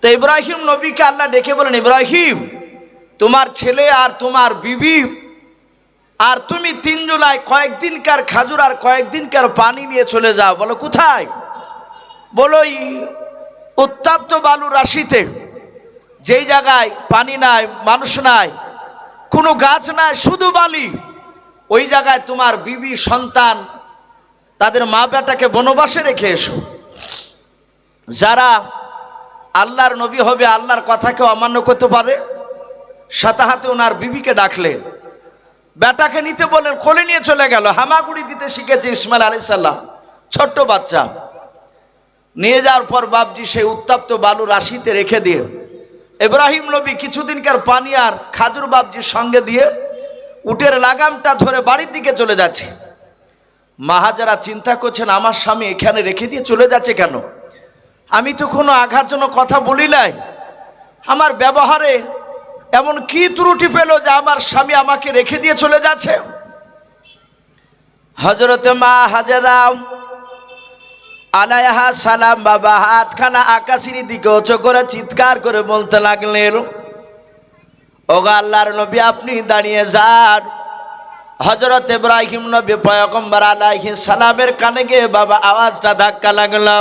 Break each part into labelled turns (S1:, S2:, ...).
S1: তো ইব্রাহিম নবীকে আল্লাহ ডেকে বলেন, ইব্রাহিম তোমার ছেলে আর তোমার বিবি আর তুমি তিনজনায় কয়েকদিনকার খাজুর আর কয়েকদিনকার পানি নিয়ে চলে যাও। বলো কোথায়? বলো উত্তপ্ত বালু রাশিতে, যেই জায়গায় পানি নাই, মানুষ নাই, কোনো গাছ নাই, শুধু বালি, ওই জায়গায় তোমার বিবি সন্তান তাদের মা বেটাকে বনবাসে রেখে এসো। যারা আল্লাহর নবী হবে, আল্লাহর কথাকে অমান্য করতে পারে, সাথে হাতে ওনার বিবিকে ডাকলেন, বেটাকে নিতে বললেন, কোলে নিয়ে চলে গেল। হামাগুড়ি দিতে শিখেছে ইসমাইল আলাইহিস সালাম, ছোট্ট বাচ্চা। নিয়ে যাওয়ার পর বাপজি সেই উত্তপ্ত বালু রাশিতে রেখে দিয়ে ইব্রাহিম নবী কিছুদিনকার পানি আর খাজুর বাপজির সঙ্গে দিয়ে উটের লাগামটা ধরে বাড়ির দিকে চলে যাচ্ছে। মা হাজেরা চিন্তা করছেন, আমার স্বামী এখানে রেখে দিয়ে চলে যাচ্ছে কেন? আমি তো কোনো আঘাতজনক কথা বলি নাই, আমার ব্যবহারে এমন কি ত্রুটি পেল যে আমার স্বামী আমাকে রেখে দিয়ে চলে যাচ্ছে? হযরতে মা হাজেরা আলাইহা সালাম বাবা হাতখানা আকাশের দিকে উঁচু করে চিৎকার করে বলতে লাগলেন, ওগো আল্লাহর নবী আপনি দাঁড়িয়ে যান। হযরত ইব্রাহিম নবী পয়গম্বর আলাইহিস সালামের কানে গিয়ে বাবা আওয়াজটা ধাক্কা লাগলো।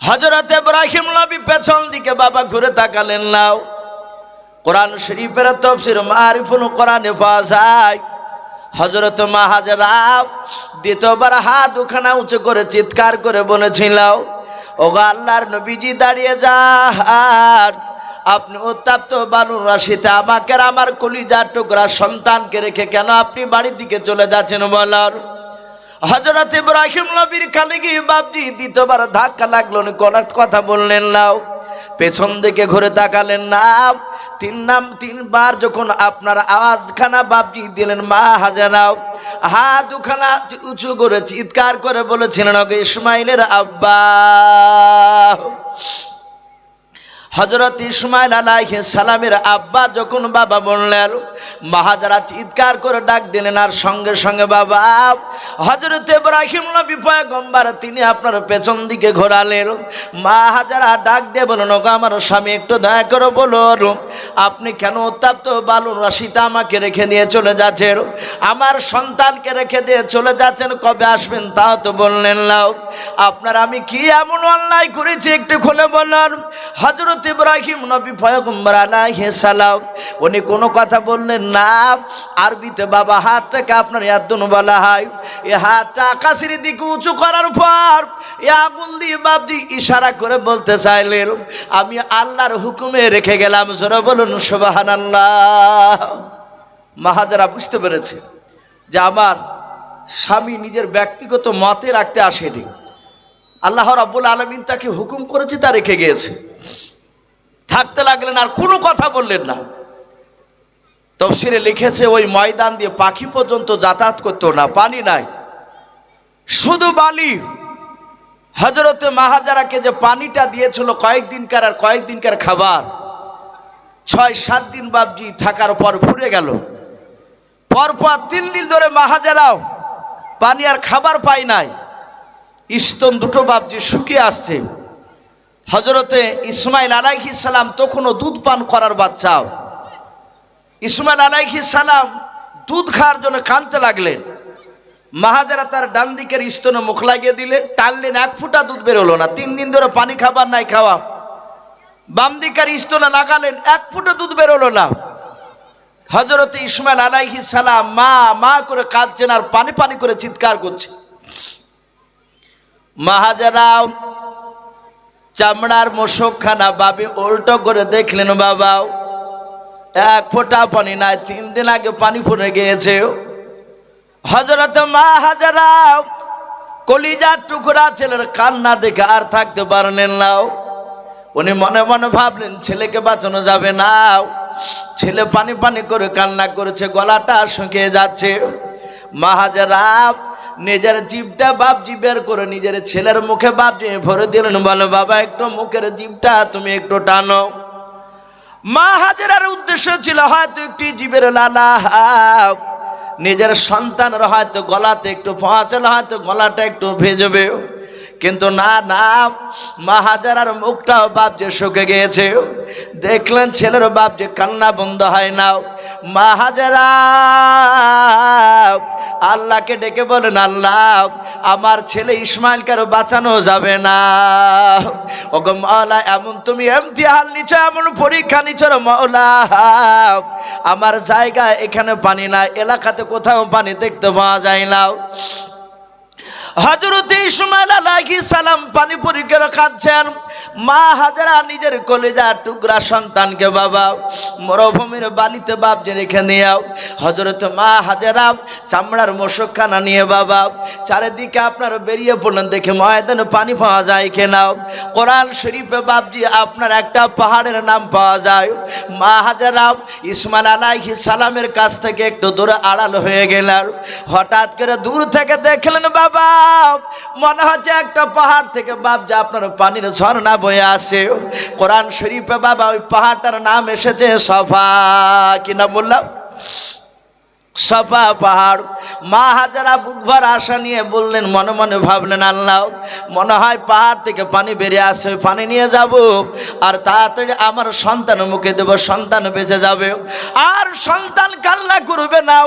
S1: হযরত ইব্রাহিম নবী পেছন দিকে বাবা ঘুরে তাকালেন। নাও কোরআন শরীফের তাফসীর মারিফুল কোরআনে পাওয়া যায়, হযরত মা হাজেরা দ্বিতীয়বার হাত দুখানা উঁচু করে চিৎকার করে বলেছিল, ওগো আল্লাহর নবীজি দাঁড়িয়ে যান, আপনি উত্তপ্ত বালুর রাশিতে আমাকে আর আমার কলিজার টুকরা সন্তানকে রেখে কেন আপনি বাড়ির দিকে চলে যাচ্ছেন বলেন? হযরত ইব্রাহিম নবীর কানে গিয়ে বাপজি দ্বিতীয়বার ধাক্কা লাগলো, কথা বললেন নাও, পেছন দিকে ঘুরে তাকালেন না। তিনবার যখন আপনার আওয়াজখানা বাপজি দিলেন, মা হাজেরাও হাত দুখানা উঁচু করে চিৎকার করে বলেছিলেন, ওগো ইসমাইলের আব্বা। হযরত ইসমাইল আলাইহিস সালামের আব্বা যখন বাবা বললেন, মা হাজেরা চিৎকার করে ডাক দিলেন, আর সঙ্গে সঙ্গে বাবা হযরত ইব্রাহিম নবী পয়গম্বর তিনি আপনার পেছন দিকে ঘোরালেন। মা হাজেরা ডাক দিয়ে বলেন, ওগো আমার স্বামী একটু দয়া করে বলুন, আপনি কেন উত্তপ্ত বালুর রাশিতে আমাকে রেখে দিয়ে চলে যাচ্ছেন? আমার সন্তানকে রেখে দিয়ে চলে যাচ্ছেন, কবে আসবেন তাও তো বললেন না। আপনার আমি কি এমন অন্যায় করেছি একটু খুলে বলুন। হযরত ইব্রাহিম নবী পয়গম্বর আলাইহিস সালাম উনি কোনো কথা বললেন না। আরবিতে বাবা হাতটাকে আপনার ইয়াদুন বলা হয়। এই হাতটা আকাশের দিকে উঁচু করার পর এই আঙুল দিয়ে বাপজি ইশারা করে বলতে চাইলেন, আমি আল্লাহর হুকুমে রেখে গেলাম। জোরে বলুন সুবহানাল্লাহ। মা হাজেরা বুঝতে পেরেছে যে আমার স্বামী নিজের ব্যক্তিগত মতে রাখতে আসেনি, আল্লাহ রাব্বুল আলামিন তাকে হুকুম করেছে, তা রেখে গিয়েছে। থাকতে লাগলেন, আর কোনো কথা বললেন না। তাফসীরে লিখেছে ওই ময়দান দিয়ে পাখি পর্যন্ত যাতায়াত করতো না, পানি নাই, শুধু বালি। হযরতে মা হাজেরাকে যে পানিটা দিয়েছিল কয়েকদিনকার আর কয়েকদিনকার খাবার, ৬-৭ দিন বাপজি থাকার পর ফুরে গেল। পরপর 3 দিন ধরে মা হাজেরাও পানি আর খাবার পায় নাই, স্তন দুটো বাপজি শুকিয়ে আসছে। হযরতে ইসমাইল আলাইহিস সালাম তখনও দুধ পান করার বাচ্চাও। ইসমাইল আলাইহিস সালাম দুধ খাওয়ার জন্য কাঁদতে লাগলেন। মা হাজেরা তার ডান দিকের স্তনে মুখ লাগিয়ে দিলেন, টানলেন, 1 ফোঁটা দুধ বেরোলো না। 3 দিন ধরে পানি খাবার নাই খাওয়া। বাম দিকের স্তনে লাগালেন, 1 ফোঁটা দুধ বেরোলো না। হযরতে ইসমাইল আলাইহিস সালাম মা মা করে কাঁদছেন আর পানি পানি করে চিৎকার করছে। মা হাজেরা চামড়ার মোশকখানা বাবে উল্টো করে দেখলেন, বাবা 1 ফোঁটা পানি নাই, 3 দিন আগে পানি ফুরে গিয়েছে। হযরত মা হাজেরা কলিজার টুকরা ছেলের কান্না দেখে আর থাকতে পারলেন না। উনি মনে মনে ভাবলেন, ছেলেকে বাঁচানো যাবে না। ছেলে পানি পানি করে কান্না করেছে, গলাটা শুকিয়ে যাচ্ছে। মা হাজেরা নিজের জিভটা বাপজি বের করে নিজের ছেলের মুখে বাপজি ভরে দিলেন, বলো বাবা একটু মুখের জিভটা তুমি একটু টানো। মা হাজেরার উদ্দেশ্য ছিল হয়তো একটি জিভের লালা নিজের সন্তানের হয়তো গলাতে একটু পৌঁছালে হয়তো গলাটা একটু ভেজবে, কিন্তু না না, মা হাজারার মুখটাও বাপ যে শুকে গিয়েছে। দেখলেন ছেলের বাপ যে কান্না বন্ধ হয় না। মা হাজারা আল্লাহকে ডেকে বলেন, আল্লাহ আমার ছেলে ইসমাইলকে আর বাঁচানো যাবে না। ওগো মাওলা, এমন তুমি ইমতিহান নিছো, এমন পরীক্ষা নিছো মাওলা, আমার জায়গা এখানে পানি না, এলাকাতে কোথাও পানি দেখতে পাওয়া যায় না। হযরত ইসমাইল আলাইহিস সালাম পানি পরীক্ষা খাচ্ছেন। মা হাজারা নিজের কলিজা টুকরা সন্তানকে বাবা মরুভূমির বালিতে বাপ যে রেখে নিয়েও হযরত মা হাজারা চামড়ার মশকখানা নিয়ে বাবা চারিদিকে আপনার বেরিয়ে পড়লেন, দেখে ময়দানে পানি পাওয়া যায় কিনা। কোরআন শরীফে বাপজি আপনার একটা পাহাড়ের নাম পাওয়া যায়। মা হাজারা ইসমাইল আলাইহিস সালামের কাছ থেকে একটু দূরে আড়াল হয়ে গেলেন। হঠাৎ করে দূর থেকে দেখলেন বাবা মনে হচ্ছে একটা পাহাড় থেকে বাপ যে আপনার পানির ঝর্ণা বয়ে আসে। কোরআন শরীফে বাবা ওই পাহাড়টার নাম এসেছে সফা। কি নাম বললাম? সফা পাহাড়। মা হাজারা বুক ভর আশা নিয়ে বললেন, মনে মনে ভাবলেন, আল্লাহ মনে হয় পাহাড় থেকে পানি বেরিয়ে আসে, পানি নিয়ে যাব আর তাড়াতাড়ি আমার সন্তান মুখে দেব, সন্তান বেঁচে যাবে আর সন্তান কান্না করবে না।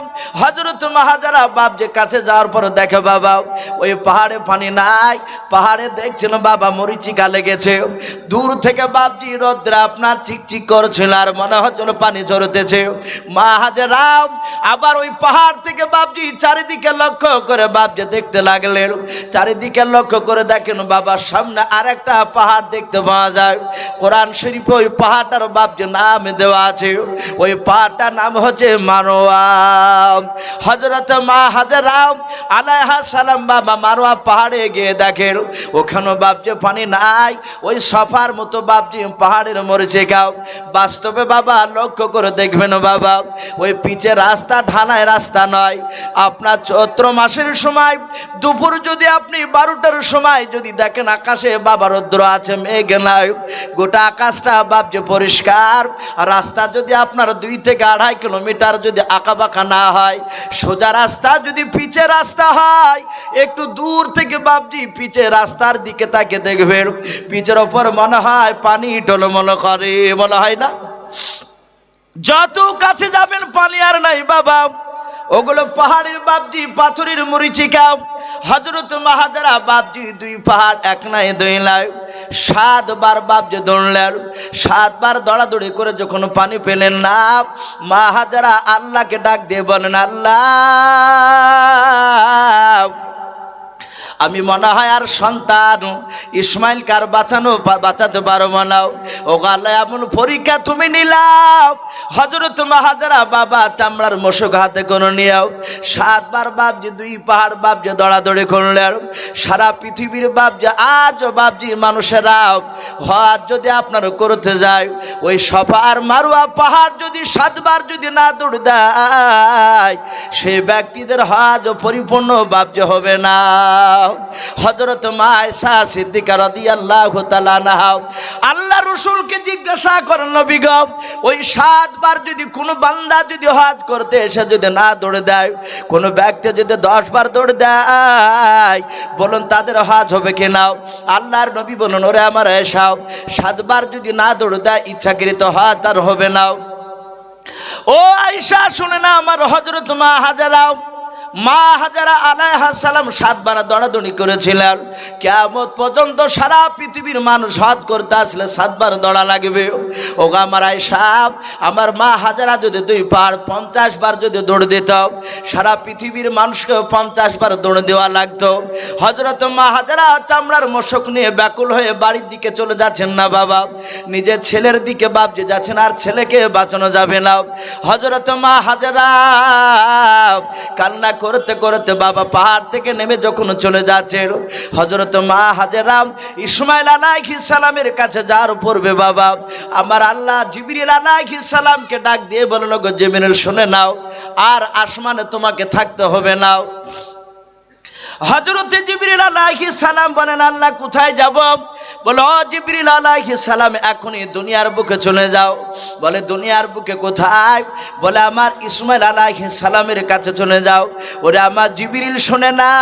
S1: হযরত মা হাজারা বাপ যে কাছে যাওয়ার পর দেখে বাবা ওই পাহাড়ে পানি নাই। পাহাড়ে দেখছেন বাবা মরিচিকা লেগেছে। দূর থেকে বাপজি রোদ্রে আপনার চিকচিক করছিল আর মনে হচ্ছিল পানি ঝরতেছে। মা হাজারা আবার ওই পাহাড় থেকে বাপজি চারিদিকে লক্ষ্য করে বাপ যে দেখতে লাগলেন। চারিদিকে লক্ষ্য করে দেখেন বাবার সামনে আরেকটা পাহাড় দেখতে পাওয়া যায়। কোরআন শরীফে ওই পাহাড়টার বাপ যে নাম দেওয়া আছে, ওই পাহাড়টার নাম হচ্ছে মারোয়া। হযরত মা হাজারা আলাইহিস সালাম বাবা মারোয়া পাহাড়ে গিয়ে দেখেন ওখানে বাপ যে পানি নাই। ওই সফার মতো বাপজি পাহাড়ের মরিচিকা। বাস্তবে বাবা লক্ষ্য করে দেখবেন বাবা ওই পিচের রাস্তা ঢালাই রাস্তা নয়। আপনার চৈত্র মাসের সময় দুপুর যদি আপনি 12টার সময় যদি দেখেন আকাশে বাবা রৌদ্র আছে, মেঘ নাই, গোটা আকাশটা বাপ যে পরিষ্কার। রাস্তা যদি আপনার 2 থেকে 2.5 কিলোমিটার যদি আঁকাবাঁকা না হয়, সোজা রাস্তা যদি পিচের রাস্তা হয়, একটু দূর থেকে বাপজি পিচের রাস্তার দিকে তাকে দেখবেন পিচের ওপর মনে হয় পানি টলমল করে, মনে হয় না? যত কাছে যাবেন পানি আর নাই বাবা। ওগুলো পাহাড়ের বাপজি পাথরের মরিচিকা। হযরত মা হাজারা বাপজি 2 পাহাড় 1 নাই 2 নাই 7 বার বাপজি দৌড়লেন। 7 বার দৌড়াদৌড়ি করে যখন পানি পেলেন না, মা হাজারা আল্লাহকে ডাক দিয়ে বলেন, আল্লাহ আমি মনে হয় আর সন্তান ইসমাইল কার বাঁচাতে পারবো না। ও আল্লাহ এমন পরীক্ষা তুমি নিলাম। হযরত মা হাজারা বাবা চামড়ার মশক হাতে করে নিয়েও 7 বার বাপজি 2 পাহাড় বাপজি দৌড়াদৌড়ি করলেন। সারা পৃথিবীর বাপজি আজও বাপজি মানুষেরা হজ যদি আপনার করতে যায়, ওই সফা আর মারোয়া পাহাড় যদি 7 বার যদি না দৌড় দেয়, সেই ব্যক্তিদের হজ পরিপূর্ণ বাপজি হবে না। হযরত মা আয়েশা সিদ্দিকা রাদিয়াল্লাহু তাআলা আনহা আল্লাহ রাসূলকে জিজ্ঞাসা করেন, নবী গো ওই 7 বার যদি কোনো বান্দা যদি হজ করতে এসে যদি না দৌড়ে দেয়, কোনো ব্যক্তি যদি 10 বার দৌড়ে দেয়, বলুন তাদের হজ হবে কিনা? আল্লাহর নবী বলুন, ওরে আমার আয়েশা 7 বার যদি না দৌড়ে দেয় ইচ্ছাকৃত হজ তার হবে না। ও আয়েশা শুনে না আমার হযরত মা হাজারা আলাইহিস সালাম 7 বার দৌড়াদৌড়ি করেছিলেন। কিয়ামত পর্যন্ত সারা পৃথিবীর মানুষ হজ করতে আসলে 7 বার দৌড়া লাগবে। ও আমার আয়েশা আমার মা হাজারা যদি 2 পাহাড় 50 বার যদি দৌড় দিত, সারা পৃথিবীর মানুষকে 50 বার দৌড় দেওয়া লাগতো। হযরত মা হাজারা চামড়ার মশক নিয়ে ব্যাকুল হয়ে বাড়ির দিকে চলে যাচ্ছেন না বাবা, নিজের ছেলের দিকে বাপ যে যাচ্ছেন আর ছেলেকে বাঁচানো যাবে না। হযরত মা হাজারা কান্না করতে করতে বাবা পাহাড় থেকে নেমে যখন চলে যাচ্ছেন, হযরত মা হাজারা ইসমাইল আলাইহিস সালামের কাছে যাওয়ার পূর্বে বাবা আমার আল্লাহ জিবরিল আলাইহিস সালামকে ডাক দিয়ে বলল, গো জিবরিল শুনে নাও, আর আসমানে তোমাকে থাকতে হবে না। হযরতে জিবরিল আলাইহিস সালাম বলেন আল্লাহ কোথায় যাব? বলে ও জিবরিল আলাইহিস সালাম এখনই দুনিয়ার বুকে চলে যাও। বলে দুনিয়ার বুকে কোথায়? বলে আমার ইসমাইল আলাইহিস সালামের কাছে চলে যাও। ওরে আমার জিবরিল শুনে না,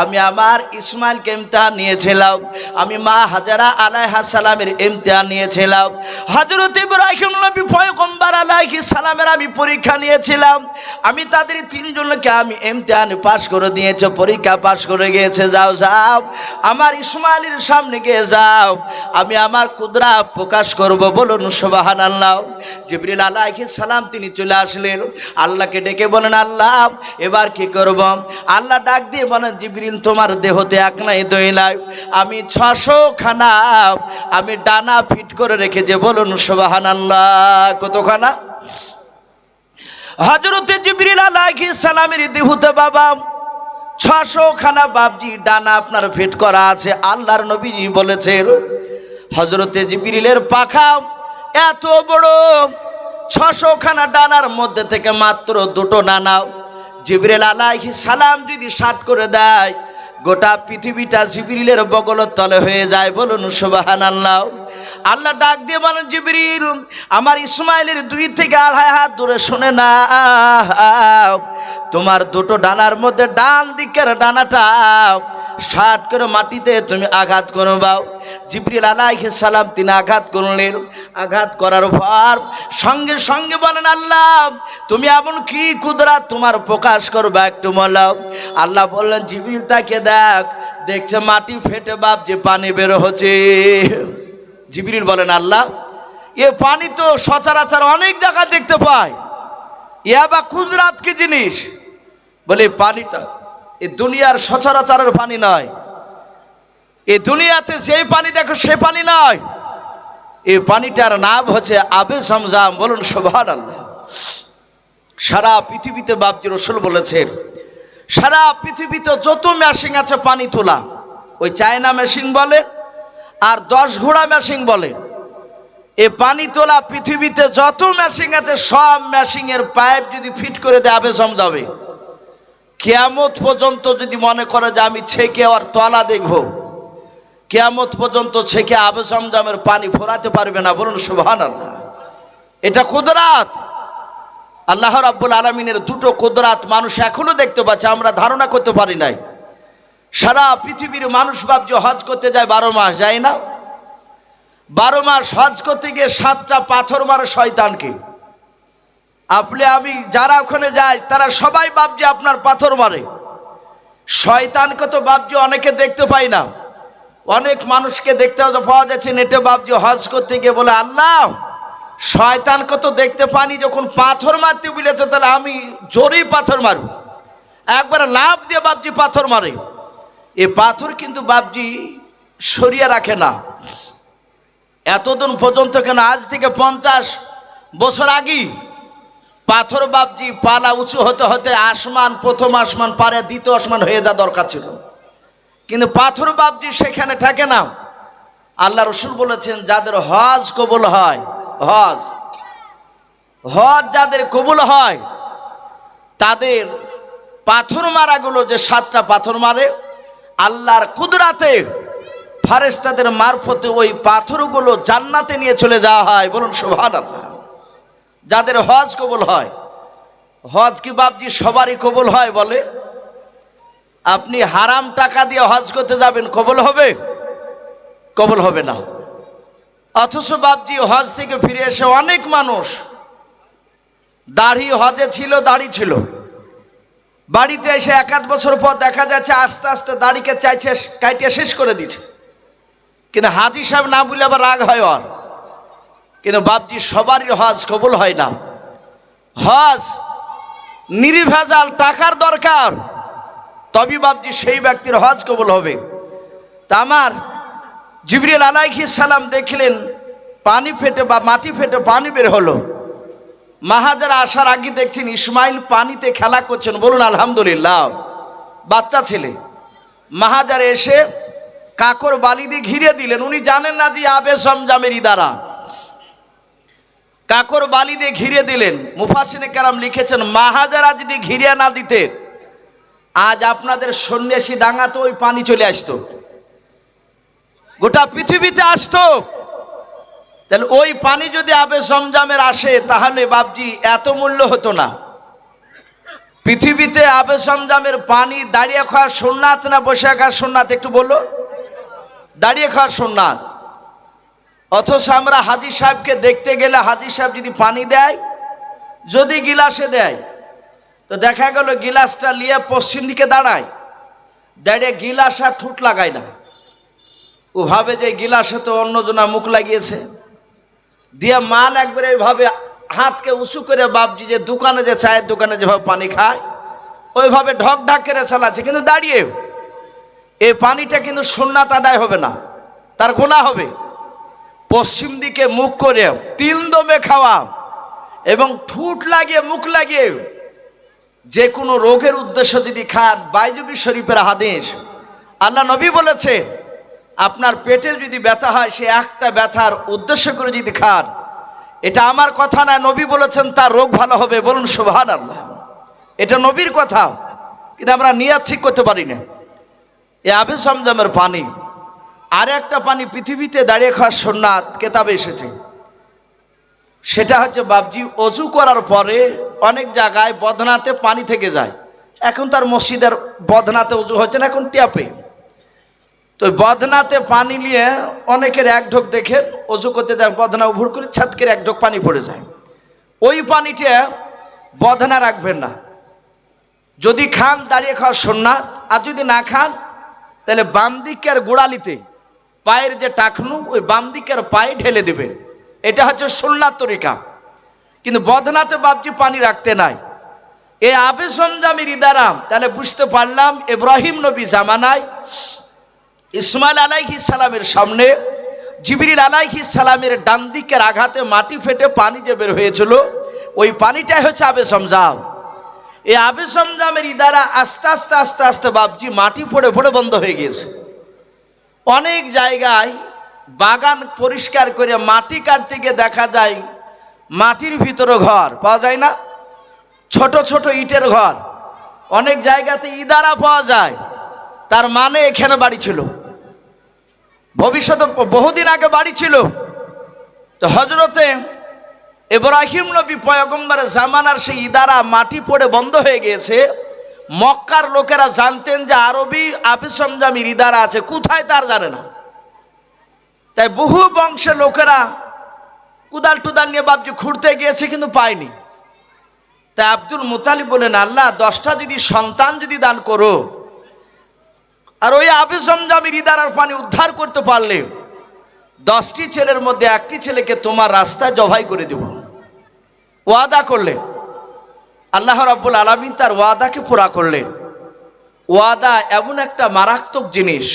S1: আমি আমার ইসমাইলকে ইমতিহান নিয়েছিলাম, আমি মা হাজারা আলাইহিস সালামের ইমতিহান নিয়েছিলাম, হযরত ইব্রাহিম নবী পয়গম্বর আলাইহিস সালামের আমি পরীক্ষা নিয়েছিলাম, আমি তাদের তিনজনকে আমি ইমতিহানে পাশ করে দিয়েছে, পরীক্ষা পাশ করে গিয়েছে। যাও যাও আমার ইসমাইলের সামনে গিয়ে যাও, আমি আমার কুদরত প্রকাশ করব। বলুন সুবহানাল্লাহ। জিবরিল আলাইহিস সালাম তিনি চলে আসলেন, আল্লাহকে ডেকে বলেন আল্লাহ এবার কি করব? আল্লাহ ডাক দিয়ে বলেন জিবরিল তোমার দেহতে এক নাই দুই নাই, আমি 600 খানা আমি ডানা ফিট করে রেখেছি। বলুন সুবহানাল্লাহ। কতখানা? হযরতে জিবরিল আলাইহিস সালামের দেহতে বাবা 600 খানা বাবজি ডানা আপনার ফিট করা আছে। আল্লাহর নবী বলেছেন হযরতে জিবরিলের পাখা এত বড়, 600 খানা ডানার মধ্যে থেকে মাত্র দুটো ডানা জিবরিল আলাইহিস সালাম যদি শাট করে দেয়, গোটা পৃথিবীটা জিবরিলের বগলের তলে হয়ে যায়। বলুন সুবহানাল্লাহ। আল্লাহ ডাক দিয়ে বলেন জিবরিল আমার ইসমাইলের 2 থেকে 2.5 হাত দূরে শুনে না, তোমার দুটো ডানার মধ্যে ডান দিকের ডানাটা শাট করে মাটিতে তুমি আঘাত করবাও। জিবরিল আলাইহিস সালাম তিনি আঘাত করলেন, আঘাত করার পর সঙ্গে সঙ্গে বলেন আল্লাহ তুমি এমন কি কুদরত তোমার প্রকাশ করবে একটু বলো। আল্লাহ বললেন জিবরিল তাকে দেখ, দেখছে মাটি ফেটে বাপ যে পানি বের হচ্ছে। জিবরিল বলেন আল্লাহ এ পানি তো সচরাচর অনেক জায়গা দেখতে পায়, এ আবার কুদরত কি জিনিস? বলে পানিটা এ দুনিয়ার সচরাচরের পানি নয়, এ দুনিয়াতে যেই পানি দেখো সে পানি নয়, এই পানিটার নাম হচ্ছে আবে জমজম। বলুন সুবহানাল্লাহ। সারা পৃথিবীতে বাপজি রাসূল বলেছেন সারা পৃথিবীতে যত মেশিন আছে পানি তোলা, ওই চায়না মেশিন বলে আর 10 ঘোড়া মেশিন বলে, এ পানি তোলা পৃথিবীতে যত মেশিন আছে সব মেশিনের পাইপ যদি ফিট করে দেয় আবে জমজমে, কিয়ামত পর্যন্ত যদি মনে করে যে আমি ছেকে আর তলা দেখব, কিয়ামত পর্যন্ত ছেকে আবে জমজমের পানি ফোরাতে পারবে না। বলুন সুবহানাল্লাহ। এটা কুদরত আল্লাহ রাব্বুল আলামিনের, দুটো কুদরত মানুষ এখনো দেখতে পাচ্ছে, আমরা ধারণা করতে পারি নাই। সারা পৃথিবীর মানুষ ভাবছে হজ করতে যায় 12 মাস, যায় না? 12 মাস হজ করতে গিয়ে 7টা পাথর মারে শয়তানকে। আপনি আমি যারা ওখানে যায় তারা সবাই ভাবছে আপনার পাথর মারে। শয়তানকে তো ভাবছে অনেকে দেখতে পাই না, অনেক মানুষকে দেখতে পাওয়া যাচ্ছে নেটে, ভাবছে হজ করতে গিয়ে বলে আল্লাহ শয়তানকে তো দেখতে পানি, যখন পাথর মারতে বলেছে তাহলে আমি জোরেই পাথর মারু, একবার লাভ দিয়ে ভাবছি পাথর মারে। এ পাথর কিন্তু বাপজি সরিয়ে রাখে না এতদিন পর্যন্ত, কেন আজ থেকে 50 বছর আগে পাথর বাপজি পালা উঁচু হতে হতে আসমান, প্রথম আসমান পারে দ্বিতীয় আসমান হয়ে যা দরকার ছিল, কিন্তু পাথর বাপজি সেখানে থাকে না। আল্লাহ রাসূল বলেছেন যাদের হজ কবুল হয়, হজ যাদের কবুল হয় তাদের পাথর মারাগুলো যে 7টা পাথর মারে আল্লাহর কুদরতে ফেরেশতাদের মারফতে ওই পাথরগুলো জান্নাতে নিয়ে চলে যাওয়া হয়। বলুন সুবহানাল্লাহ। যাদের হজ কবুল হয়, হজ কি বাপজি সবারই কবুল হয়? বলে আপনি হারাম টাকা দিয়ে হজ করতে যাবেন, কবুল হবে? কবুল হবে না। অথচ বাপজি হজ থেকে ফিরে এসে অনেক মানুষ দাড়ি, হজে ছিল দাড়ি ছিল, বাড়িতে এসে 1-8 বছর পর দেখা যাচ্ছে আস্তে আস্তে দাড়িকে চাইছে কাটিয়ে শেষ করে দিচ্ছে, কিন্তু হাজি সাহেব না বলে আবার রাগ হয় ওর। কিন্তু বাপজি সবারই হজ কবুল হয় না। হজ নির্ভেজাল টাকার দরকার, তবে বাপজি সেই ব্যক্তির হজ কবুল হবে। তা আমার জিবরিল আলাইহিস সালাম দেখলেন পানি ফেটে বা মাটি ফেটে পানি বের হলো। মাহাজারা আসার আগে দেখছেন ইসমাইল পানিতে খেলা করছেন। বলুন আলহামদুলিল্লাহ। বাচ্চা ছেলে মাহাজারে এসে কাকর বালি দিয়ে ঘিরে দিলেন। উনি জানেন না যে আবে জমজমের ইদারা, কাকর বালি দিয়ে ঘিরে দিলেন। মুফাসসিরে কেরাম লিখেছেন মাহাজারা যদি ঘিরে না দিতে আজ আপনাদের সন্ন্যাসী ডাঙ্গাতে ওই পানি চলে আসতো, গোটা পৃথিবীতে আসতো। তাহলে ওই পানি যদি আবে জমজমের আসে তাহলে বাপজি এত মূল্য হতো না। পৃথিবীতে আবে জমজমের পানি দাঁড়িয়ে খাওয়ার সুন্নাত না বসে খাওয়ার সুন্নাত? একটু বলো। দাঁড়িয়ে খাওয়ার সুন্নাত। অথচ আমরা হাজী সাহেবকে দেখতে গেলে হাজী সাহেব যদি পানি দেয়, যদি গিলাসে দেয়, তো দেখা গেল গিলাসটা নিয়ে পশ্চিম দিকে দাঁড়ায়, দাঁড়িয়ে গিলাস আর ঠুট লাগায় না। ও ভাবে যে গিলাসে তো অন্যজনা মুখ লাগিয়েছে, দিয়ে মাল একবারে এইভাবে হাতকে উঁচু করে বাপজি যে দোকানে যে চায়ের দোকানে যেভাবে পানি খায় ওইভাবে ঢক ঢাক করে চালাচ্ছে, কিন্তু দাঁড়িয়ে। এই পানিটা কিন্তু সুন্নাত আদায় হবে না, তার গুনাহ হবে। পশ্চিম দিকে মুখ করে তিল দমে খাওয়া এবং ঠুট লাগিয়ে মুখ লাগিয়ে যে কোনো রোগের উদ্দেশ্য যদি খান, বাইজুবি শরীফের হাদিস, আল্লাহ নবী বলেছে আপনার পেটের যদি ব্যথা হয় সে একটা ব্যথার উদ্দেশ্য করে যদি খান, এটা আমার কথা না, নবী বলেছেন তার রোগ ভালো হবে। বলুন সুবহানাল্লাহ। এটা নবীর কথা, কিন্তু আমরা নিয়াত ঠিক করতে পারি না। এ আবে জমজমের পানি আর একটা পানি পৃথিবীতে দাঁড়িয়ে খাওয়ার সুন্নাত কেতাবে এসেছে, সেটা হচ্ছে বাপজি অজু করার পরে অনেক জায়গায় বদনাতে পানি থেকে যায়। এখন তার মসজিদের বদনাতে অজু হচ্ছে না, এখন ট্যাপে। তো বদনাতে পানি নিয়ে অনেকের এক ঢোক দেখেন অজু করতে যায়, বদনা উভুর করে ছাতকের এক ঢোক পানি পড়ে যায়। ওই পানিটা বদনা রাখবেন না। যদি খান দাঁড়িয়ে খাওয়ার সুন্নাত, আর যদি না খান তাহলে বাম দিকের গোড়ালিতে পায়ের যে টাকনু ওই বাম দিকের পায়ে ঢেলে দেবেন। এটা হচ্ছে সুন্নাত তরিকা। কিন্তু বদনাতে বাপজি পানি রাখতে নাই। এই আবে জমজমের ইদারাম তাহলে বুঝতে পারলাম ইব্রাহিম নবী জামানায় ইসমাইল আলাইহিস সালামের সামনে জিবরিল আলাইহিস সালামের ডান দিকের আঘাতে মাটি ফেটে পানি যে বের হয়েছিল, ওই পানিটাই হচ্ছে আবে জমজম। এই আবে জমজমের ইদারা আস্তে আস্তে আস্তে আস্তে বাপজি মাটি পড়ে পড়ে বন্ধ হয়ে গিয়েছে। অনেক জায়গায় বাগান পরিষ্কার করে মাটি কাটতে গিয়ে দেখা যায় মাটির ভিতরে ঘর পাওয়া যায় না, ছোট ছোট ইটের ঘর। অনেক জায়গাতে ইদারা পাওয়া যায়, তার মানে এখানে বাড়ি ছিল, ভবিষ্যতে বহুদিন আগে বাড়ি ছিল। তো হজরতে ইব্রাহিম নবী পয়গম্বরের জামানার সেই ইদারা মাটি পড়ে বন্ধ হয়ে গিয়েছে। মক্কার লোকেরা জানতেন যে আরবি আবে জমজমের ইদারা আছে, কোথায় তার জানে না। তাই বহু বংশের লোকেরা কুদাল টুদাল নিয়ে বাপজি খুঁড়তে গিয়েছে, কিন্তু পায়নি। তাই আব্দুল মুতালিব বলেন, আল্লাহ 10টা যদি সন্তান যদি দান করো আর ওই আবে জমজমের ইদারার পানি উদ্ধার করতে পারলে 10টি ছেলের মধ্যে একটি ছেলেকে তোমার রাস্তায় জবাই করে দেব। ওয়াদা করলেন। আল্লাহ রাব্বুল আলামিন তার ওয়াদাকে পুরা করলেন। ওয়াদা এমন একটা মারাত্মক জিনিস,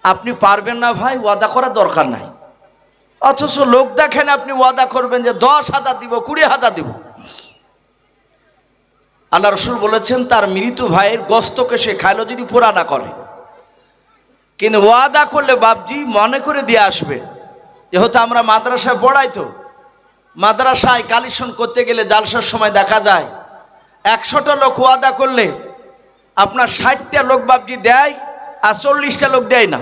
S1: আপনি পারবেন না ভাই, ওয়াদা করার দরকার নাই। অথচ লোক দেখেন আপনি ওয়াদা করবেন যে 10,000 দিব, 20,000 দিব। আল্লাহ রসুল বলেছেন তার মৃত ভাইয়ের গোশতকে সে খাইলো যদি পুরা না করে, কিন্তু ওয়াদা করলে বাপজি মনে করে দিয়ে আসবে। যেহেতু আমরা মাদ্রাসায় পড়াই, তো মাদ্রাসায় কালেকশন করতে গেলে জালসার সময় দেখা যায় 100টা লোক ওয়াদা করলে আপনার 60টা লোক বাপজি দেয় আর 40টা লোক দেয় না,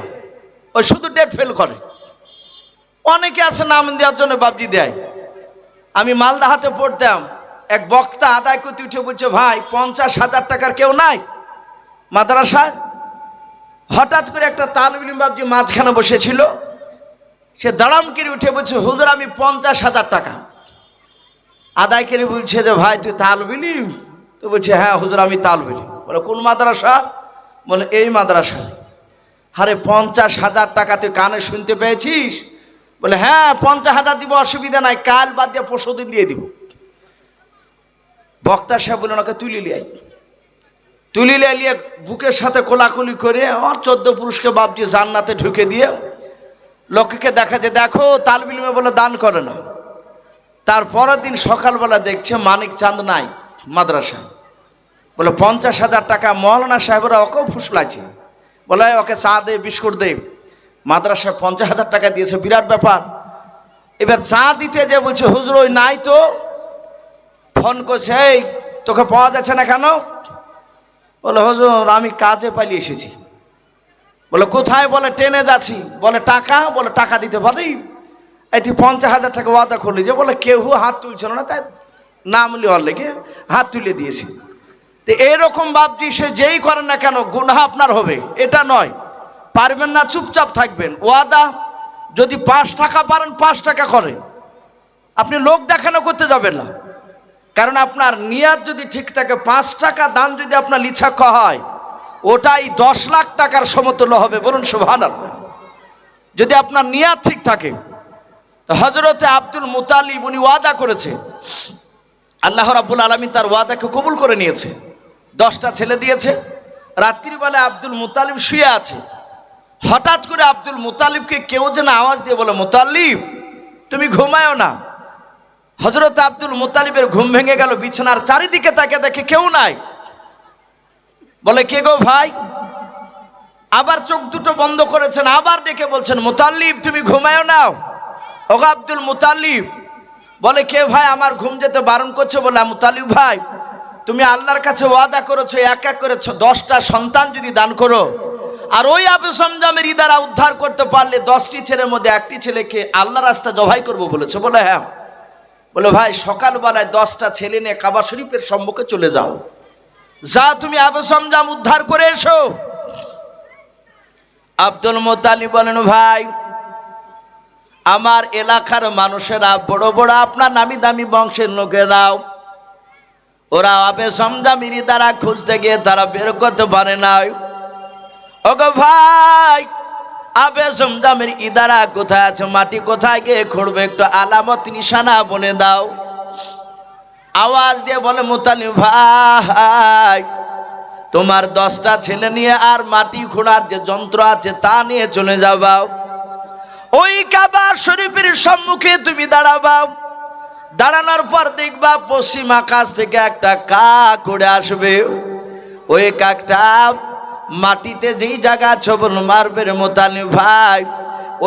S1: ওই শুধু ডেট ফেল করে। অনেকে আছে নাম দেওয়ার জন্য বাপজি দেয়। আমি মালদাহাতে পড়তাম, এক বক্তা আদায় করতে উঠে বলছে, ভাই 50,000 টাকার কেউ নাই মাদ্রাসায়? হঠাৎ করে একটা তালিব ইলম বাপজি মাঝখানে বসেছিল, সে দাঁড়াম করে উঠে বলছে, হুজুর আমি 50,000 টাকা আদায় করে। বলছে যে ভাই তুই তালিব ইলম? তো বলছে হ্যাঁ হুজুর আমি তালিব ইলম। বলে কোন মাদ্রাসা? বলে এই মাদ্রাসা। আরে 50,000 টাকা তুই কানে শুনতে পেয়েছিস? বলে হ্যাঁ 50,000 দিব, অসুবিধা নাই, কাল বাদ দিয়ে পরশুদিন দিয়ে দিব। বক্তা সাহেব বলে ওনাকে তুলি লিয়ে বুকের সাথে কোলাকুলি করে আমার 14 পুরুষকে বাপজি জান্নাতে ঢুকে দিয়ে লোককে দেখা যায়, দেখো তালিব ইলমে বলে দান করে না। তার পরের দিন সকালবেলা দেখছে মানিক চাঁদ নাই মাদ্রাসায়। বলে 50,000 টাকা মৌলানা সাহেবরা ওকেও ফুসলাছে, বলে ওকে চা দে বিস্কুট দে। মাদ্রাসায় 50,000 টাকা দিয়েছে, বিরাট ব্যাপার। এবার চা দিতে যে বলছে হুজুর ওই নাই তো। ফোন করছে, এই তোকে পাওয়া যাচ্ছে না কেন? বলে হুজুর আমি কাজে পালিয়ে এসেছি। বলে কোথায়? বলে ট্রেনে যাচ্ছি। বলে টাকা? বলে টাকা দিতে পারি। এই তুই 50,000 টাকা ওয়াদা করলি যে? বলে কেউ হাত তুলছিল না, তাই নাম লিওয়ার লেগে হাত তুলে দিয়েছি। তো এরকম বাপজি সে যেই করেন না কেন গুনাহ আপনার হবে, এটা নয়। পারবেন না চুপচাপ থাকবেন। ওয়াদা যদি 5 টাকা পারেন 5 টাকা করেন, আপনি লোক দেখানো করতে যাবেন না। কারণ আপনার নিয়াত যদি ঠিক থাকে, 5 টাকা দান যদি আপনার লিছাক্ষ হয়, ওটাই 10 লাখ টাকার সমতুল্য হবে। বলুন সুবহানাল্লাহ। যদি আপনার নিয়াত ঠিক থাকে। হযরতে আব্দুল মুতালিব উনি ওয়াদা করেছে, আল্লাহ রাব্বুল আলামিন তার ওয়াদাকে কবুল করে নিয়েছে। 10টা ছেলে দিয়েছে। রাত্রিবেলা আব্দুল মুতালিব শুয়ে আছে। হঠাৎ করে আব্দুল মুতালিবকে কেউ যেন আওয়াজ দিয়ে বলে, মুতালিব তুমি ঘুমায়ও না। হযরত আব্দুল মুতালিবের ঘুম ভেঙে গেল। বিছানার চারিদিকে তাকে দেখে কেউ নাই। বলে কে গো ভাই? আবার চোখ দুটো বন্ধ করেছেন, আবার ডেকে বলছেন, মুতালিব তুমি ঘুমায়ও না। ওগো আব্দুল মুতালিব। বলে কে ভাই? আমার ঘুম যেতে বারণ করছে। বলে মুতালিব ভাই, তুমি আল্লাহর কাছে ওয়াদা করেছো এক এক করে 10টা সন্তান যদি দান করো, আর ওই আবু সমজামের ইদারা উদ্ধার করতে পারলে 10টি ছেলের মধ্যে একটি ছেলেকে আল্লাহ রাস্তা জবাই করবো বলেছে। বলে হ্যাঁ। বলে ভাই সকালবেলায় 10টা ছেলে নিয়ে কাবা শরীফের সম্মুখে চলে যাও, যা তুমি আবু সমজাম উদ্ধার করে এসো। আব্দুল মুতালিব বলেন, ভাই আমার এলাকার মানুষেরা বড় বড় আপনার নামি দামি বংশের লোকেরাও, ওরা আবে সমজামের দ্বারা খুঁজতে গিয়ে তারা বের করতে পারে নাই। ওগো ভাই আবে সমজামের ইদারা কোথায় আছে, মাটি কোথায় গিয়ে খুঁড়বে, একটু আলামত নিশানা বলে দাও। আওয়াজ দিয়ে বলে, মুতালিব ভাই তোমার 10টা ছেলে নিয়ে আর মাটি খোঁড়ার যে যন্ত্র আছে তা নিয়ে চলে যাবাও। ওই কাবা শরীফের সম্মুখে তুমি দাঁড়াবাও। দাঁড়ানোর পর দেখবা পশ্চিম আকাশ থেকে একটা কাক উড়ে আসবে। ওই কাকটা মাটিতে যেই জায়গা ছবল মারবে রে মুতালিব ভাই,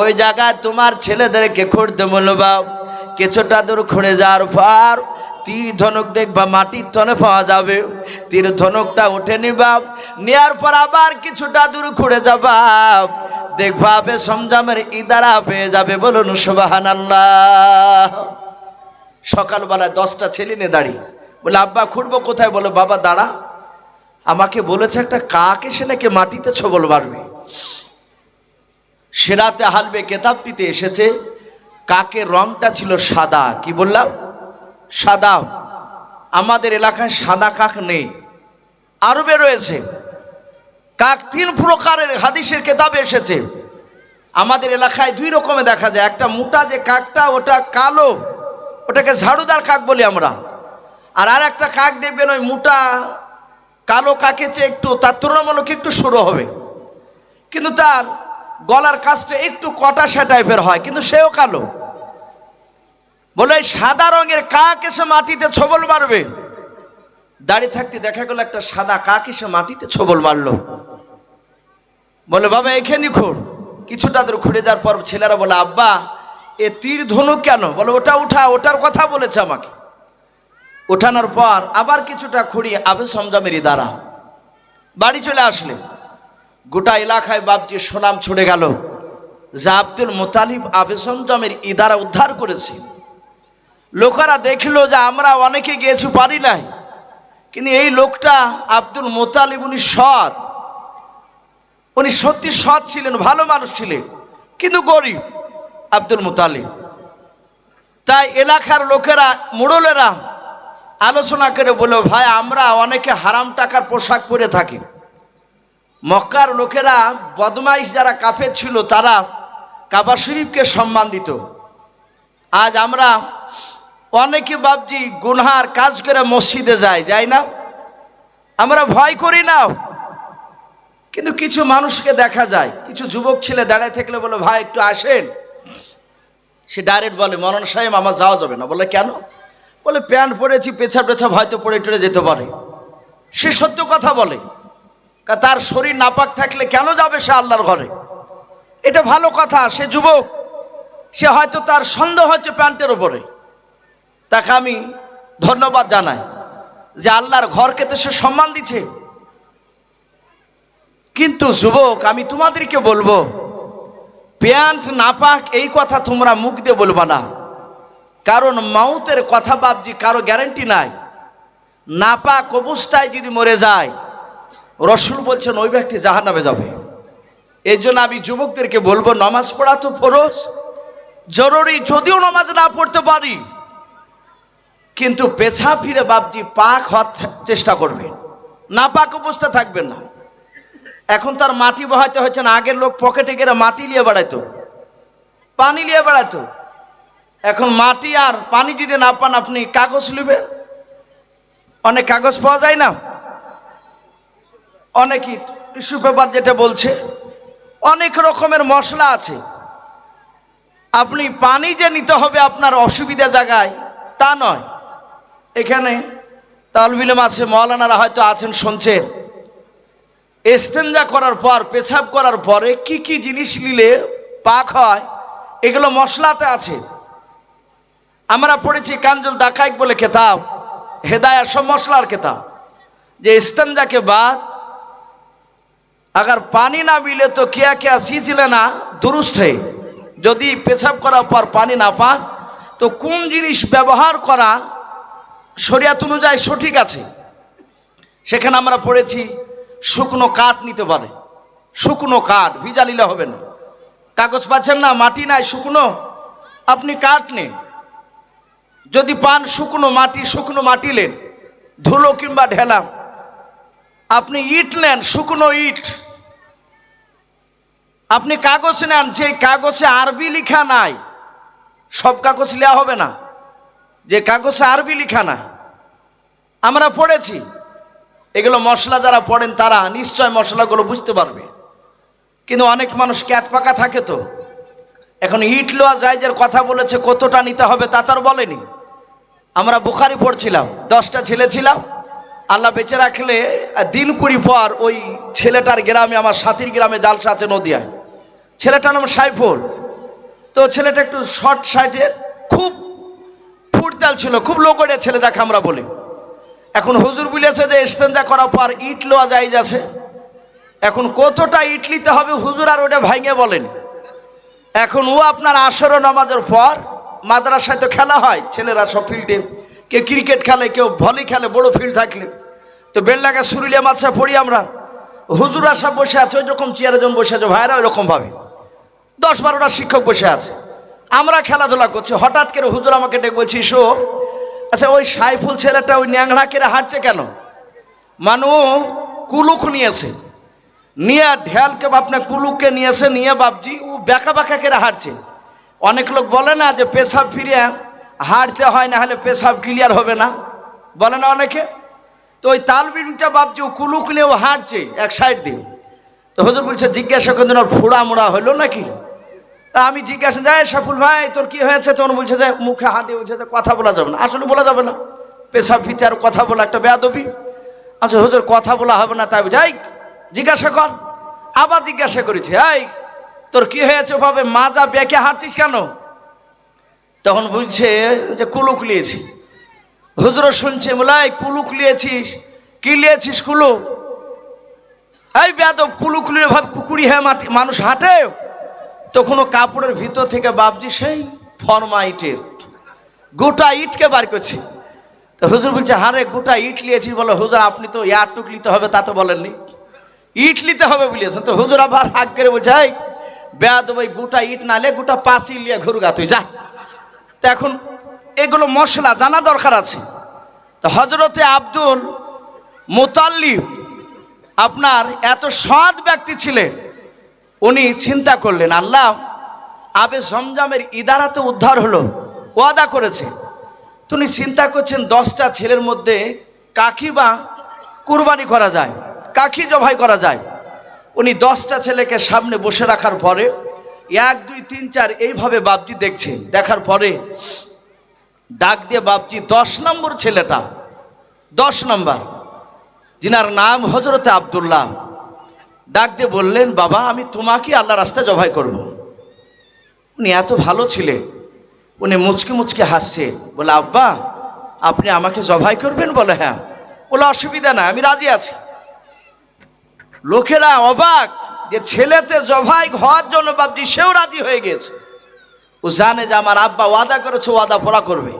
S1: ওই জায়গায় তোমার ছেলেদেরকে খুঁড়তে বলবাও। কিছুটা দূর খুঁড়ে যাওয়ার পর তীর ধনুক দেখবা মাটির তলে পাওয়া যাবে। তীর ধনুকটা উঠে নিবা, নেয়ার পর আবার কিছুটা দূর খুঁড়ে যাবা, দেখবা আবে সমজামের ইদারা পেয়ে যাবে। বলুন সুবহানাল্লাহ। সকালবেলায় 10টা ছেলে নিয়ে দাঁড়িয়ে বলে, আব্বা খুঁড়বো কোথায়? বলে বাবা দাঁড়া, আমাকে বলেছে একটা কাক এসে নাকি মাটিতে ছবল মারবে। সিরাতে হালবে কেতাবটিতে এসেছে কাকের রংটা ছিল সাদা। কি বললাম? সাদা। আমাদের এলাকায় সাদা কাক নেই, আরবে রয়েছে। কাক 3 প্রকারের হাদিসের কেতাবে এসেছে। আমাদের এলাকায় 2 রকমের দেখা যায়। একটা মোটা যে কাকটা ওটা কালো, ওটাকে ঝাড়ুদার কাক বলি আমরা। আর একটা কাক দেখবেন ওই মোটা কালো কাকের চেয়ে একটু তার তুলনামূলক একটু সরু হবে, কিন্তু তার গলার কাছটা একটু কটাশা টাইপের হয়, কিন্তু সেও কালো। বলে সাদা রঙের কাক এসে মাটিতে ছবল মারবে। দাঁড়িয়ে থাকতে দেখা গেল একটা সাদা কাক এসে মাটিতে ছবল মারলো। বলে বাবা এখানে খুঁড়। কিছুটা দূর খুঁড়ে যাওয়ার পর ছেলেরা বলে, আব্বা এ তীর ধনুক কেন? বলে ওটা উঠা, ওটার কথা বলেছে আমাকে। উঠানোর পর আবার কিছুটা খুঁড়িয়ে আবে সমজামের দ্বারা বাড়ি চলে আসলে গোটা এলাকায় বাপজি সুনাম ছড়ে গেল যে আব্দুল মুতালিব আবে সমজামের ইদারা উদ্ধার করেছে। লোকেরা দেখলো যে আমরা অনেকে গিয়েছি, পারি নাই, কিন্তু এই লোকটা আব্দুল মুতালিব উনি সৎ, উনি সত্যি সৎ ছিলেন, ভালো মানুষ ছিলেন, কিন্তু গরিব আব্দুল মুতালিব। তাই এলাকার লোকেরা মুড়লেরা আলোচনা করে বলল, ভাই আমরা অনেকে হারাম টাকার পোশাক পরে থাকি। মক্কার লোকেরা বদমাইশ যারা কাফের ছিল তারা কাবা শরীফকে সম্মান দিত। আজ আমরা অনেকে বাপজি গুনহার কাজ করে মসজিদে যাই না, আমরা ভয় করি না। কিন্তু কিছু মানুষকে দেখা যায়, কিছু যুবক ছেলে দাঁড়ায় থাকলে বলে, ভাই একটু আসেন। সে ডাইরেক্ট বলে, মৌলানা সাহেব আমার যাওয়া যাবে না। বলে কেন? বলে প্যান্ট পরেছি, পেছাব টেছাব হয়তো পড়ে টরে যেতে পারে। সে সত্য কথা বলে, তার শরীর নাপাক থাকলে কেন যাবে সে আল্লাহর ঘরে? এটা ভালো কথা। সে যুবক, সে হয়তো তার সন্দেহ হচ্ছে প্যান্টের উপরে। তাকে আমি ধন্যবাদ জানাই যে আল্লাহর ঘরকে তো সে সম্মান দিচ্ছে। কিন্তু যুবক, আমি তোমাদেরকে বলবো, প্যান্ট নাপাক এই কথা তোমরা মুখ দিয়ে বলবা না, কারণ মাউতের কথা বাপজি কারো গ্যারান্টি নাই। নাপাক অবস্থায় যদি মরে যায়, রসুল বলছেন ওই ব্যক্তি জাহান্নামে যাবে। এই জন্য আমি যুবকদেরকে বলবো, নামাজ পড়া তো ফরজ, জরুরি, যদিও নামাজ না পড়তে পারি, কিন্তু পেছাব ফিরে বাপজি পাক হওয়ার চেষ্টা করবে, না পাক অবস্থা থাকবেন না। এখন তার মাটি বহাইতে হচ্ছে না, আগের লোক পকেটে গেলে মাটি নিয়ে বেড়াইতো, পানি নিয়ে বেড়াইতো। এখন মাটি আর পানি যদি না পান, আপনি কাগজ নেবেন, অনেক কাগজ পাওয়া যায় না, অনেকই টিস্যু পেপার যেটা বলছে, অনেক রকমের মশলা আছে। আপনি পানি যে নিতে হবে আপনার অসুবিধা জায়গায় তা নয়। এখানে তালবিলেম আছে, মৌলানারা হয়তো আছেন, শুনছেন, ইস্তেঞ্জা করার পর, পেশাব করার পরে কি কি জিনিস নিলে পাক হয়, এগুলো মশলাতে আছে। আমরা পড়েছি কানজুল দাকাইক বলে কিতাব, হেদায়া সব মশলার কিতাব, যে ইস্তেঞ্জা के बाद अगर पानी ना मिले तो क्या क्या चीज लेना दुरुस्त है। যদি পেশাব করার পর পানি না পান, তো কোন জিনিস ব্যবহার করা শরিয়াত অনুযায়ী সঠিক আছে। সেখানে আমরা পড়েছি শুকনো কাঠ নিতে পারে, শুকনো কাঠ, ভিজা নিলে হবে না। কাগজ পাচ্ছেন না, মাটি নাই, শুকনো, আপনি কাঠ নেন। যদি পান শুকনো মাটি নেন, ধুলো কিংবা ঢেলা। আপনি ইট নেন, শুকনো ইট। আপনি কাগজ নেন, যে কাগজে আরবি লেখা নাই, সব কাগজ নেওয়া হবে না, যে কাগজে আরবি লেখা নাই। আমরা পড়েছি এগুলো মশলা, যারা পড়েন তারা নিশ্চয় মশলাগুলো বুঝতে পারবে। কিন্তু অনেক মানুষ ক্যাট পাকা থাকে, তো এখন ইট লোয়া জায়জের কথা বলেছে, কতটা নিতে হবে তা তার বলেনি। আমরা বুখারি পড়ছিলাম, 10টা ছেলে ছিলাম, আল্লাহ বেঁচে রাখলে দিন 20 পর ওই ছেলেটার গ্রামে, আমার সাথীর গ্রামে জালসা আছে নদিয়ায়, ছেলেটার নাম সাইফুল। তো ছেলেটা একটু শর্ট সাইডের, খুব ফুটতাল ছিল, খুব লোকড়ে ছেলে দেখে আমরা বলি। এখন হুজুর বলেছে যে ইস্তেঞ্জা করার পর ইট লোয়া জায়েজ আছে। এখন কতটা ইট নিতে হবে হুজুর আর ওটা ভাঙে বলেন। এখন ও আপনার আসর নামাজের পর, মাদ্রাসায় তো খেলা হয়, ছেলেরা সব ফিল্ডে, কেউ ক্রিকেট খেলে, কেউ ভলি খেলে, বড় ফিল্ড থাকলে। তো বেলডাঙ্গা সুরুলিয়া মাদ্রাসা পড়ি আমরা, হুজুরা সব বসে আছে, ওই রকম চেয়ারে জন বসে আছে, ভাইরা ওই রকম ভাবে 10-12টা শিক্ষক বসে আছে, আমরা খেলাধুলা করছি। হঠাৎ করে হুজুর আমাকে ডেকে বলছি, শো, আচ্ছা ওই সাইফুল ছেলেটা ওই ন্যাংড়া কেড়ে হাঁটছে কেন? মানু কুলুক নিয়েছে, নিয়ে ঢেলকে বাপনে কুলুককে নিয়েছে, নিয়ে বাপজি ও বেঁকা বেঁকা কেড়ে হাঁটছে। অনেক লোক বলে না যে পেশাব ফিরিয়ে হাঁটতে হয়, না হলে পেশাব ক্লিয়ার হবে না, বলে না অনেকে। তো ওই তালবিনটা বাপজি ও কুলুক নিয়েও হাঁটছে এক সাইড দিয়ে। তো হুজুর বলছে, জিজ্ঞাসা করছেন ওর ফোড়া মোড়া হলো নাকি? তা আমি জিজ্ঞাসা, যাই সাইফুল ভাই তোর কি হয়েছে? তখন বলছে যে মুখে হাত দিয়ে বলছে যে কথা বলা যাবে না। আসলে বলা যাবে না, পেশাব ফিতে আর কথা বলা একটা বেয়াদবি। আচ্ছা হুজুর কথা বলা হবে না, তাই যাই জিজ্ঞাসা কর। আবার জিজ্ঞাসা করেছি, এই তোর কি হয়েছে, ওভাবে মাজা বেঁকে হাঁটছিস কেন? তখন বলছে যে কুলুক লিয়েছি। হুজুরও শুনছে, বলে এই কুলুক লিয়েছিস, কি লিয়েছিস কুলুক? এই বেয়াদব, কুলুক লিয়ে ভাব কুকুরি হ্যাঁ মানুষ হাঁটে? তখন কাপড়ের ভিতর থেকে বাপজি সেই ফর্মা ইটের গোটা ইটকে বার করছি। তো হুজুর বলছে, হারে গোটা ইট লিয়েছি? বলে হুজুর আপনি তো এয়ারটুক নিতে হবে তা তো বলেননি, ইট নিতে হবে বলিয়েছেন। তো হুজুর আবার হাক করে বলছে, এই বেয়াদব, ওই গোটা ইট নালে গোটা পাঁচিল লিয়ে ঘুরগা তুই যা। তো এখন এগুলো মশলা জানা দরকার আছে। তো হজরতে আব্দুল মুতাল্লিব আপনার এত সৎ ব্যক্তি ছিলেন, উনি চিন্তা করলেন, আল্লাহ আবে জমজমের ইদারাতে উদ্ধার হলো, ওয়াদা করেছে। তো উনি চিন্তা করছেন 10টা ছেলের মধ্যে কাকি বা কুরবানি করা যায়, কাকি জবাই করা যায়। উনি 10টা ছেলেকে সামনে বসে রাখার পরে 1, 2, 3, 4 এইভাবে বাপজি দেখছেন। দেখার পরে ডাক দিয়ে বাপজি 10 নম্বর ছেলেটা, 10 নম্বর, যিনার নাম হজরতে আব্দুল্লাহ, ডাক দিয়ে বললেন, বাবা আমি তোমাকে আল্লাহ রাস্তায় জবাই করব। উনি এত ভালো ছিলেন, উনি মুচকি মুচকি হাসছেন, বলে আব্বা আপনি আমাকে জবাই করবেন? বলে হ্যাঁ। বলে অসুবিধা না, আমি রাজি আছি। লোকেরা অবাক যে ছেলেতে জবাই হওয়ার জন্য বাপজি সেও রাজি হয়ে গেছে। ও জানে যে আমার আব্বা ওয়াদা করেছে, ওয়াদা পুরা করবে,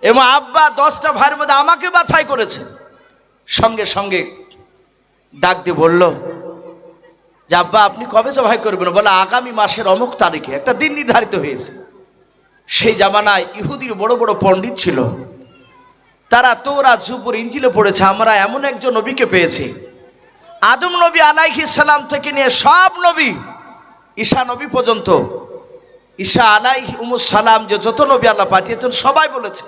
S1: এবং আব্বা 10টা ভাইয়ের মধ্যে আমাকে বাছাই করেছে। সঙ্গে সঙ্গে ডাক দিয়ে বলল যে আব্বা আপনি কবে জবাই করবেন? বলে আগামী মাসের অমুক তারিখে, একটা দিন নির্ধারিত হয়েছে। সেই জামানায় ইহুদির বড় বড় পণ্ডিত ছিল, তারা তৌরাত জুবুর ইঞ্জিলে পড়েছে আমরা এমন একজন নবীকে পেয়েছি, আদম নবী আলাইহিস সালাম থেকে নিয়ে সব নবী ঈসা নবী পর্যন্ত, ঈসা আলাইহিস সালাম যে যত নবী আল্লাহ পাঠিয়েছেন সবাই বলেছে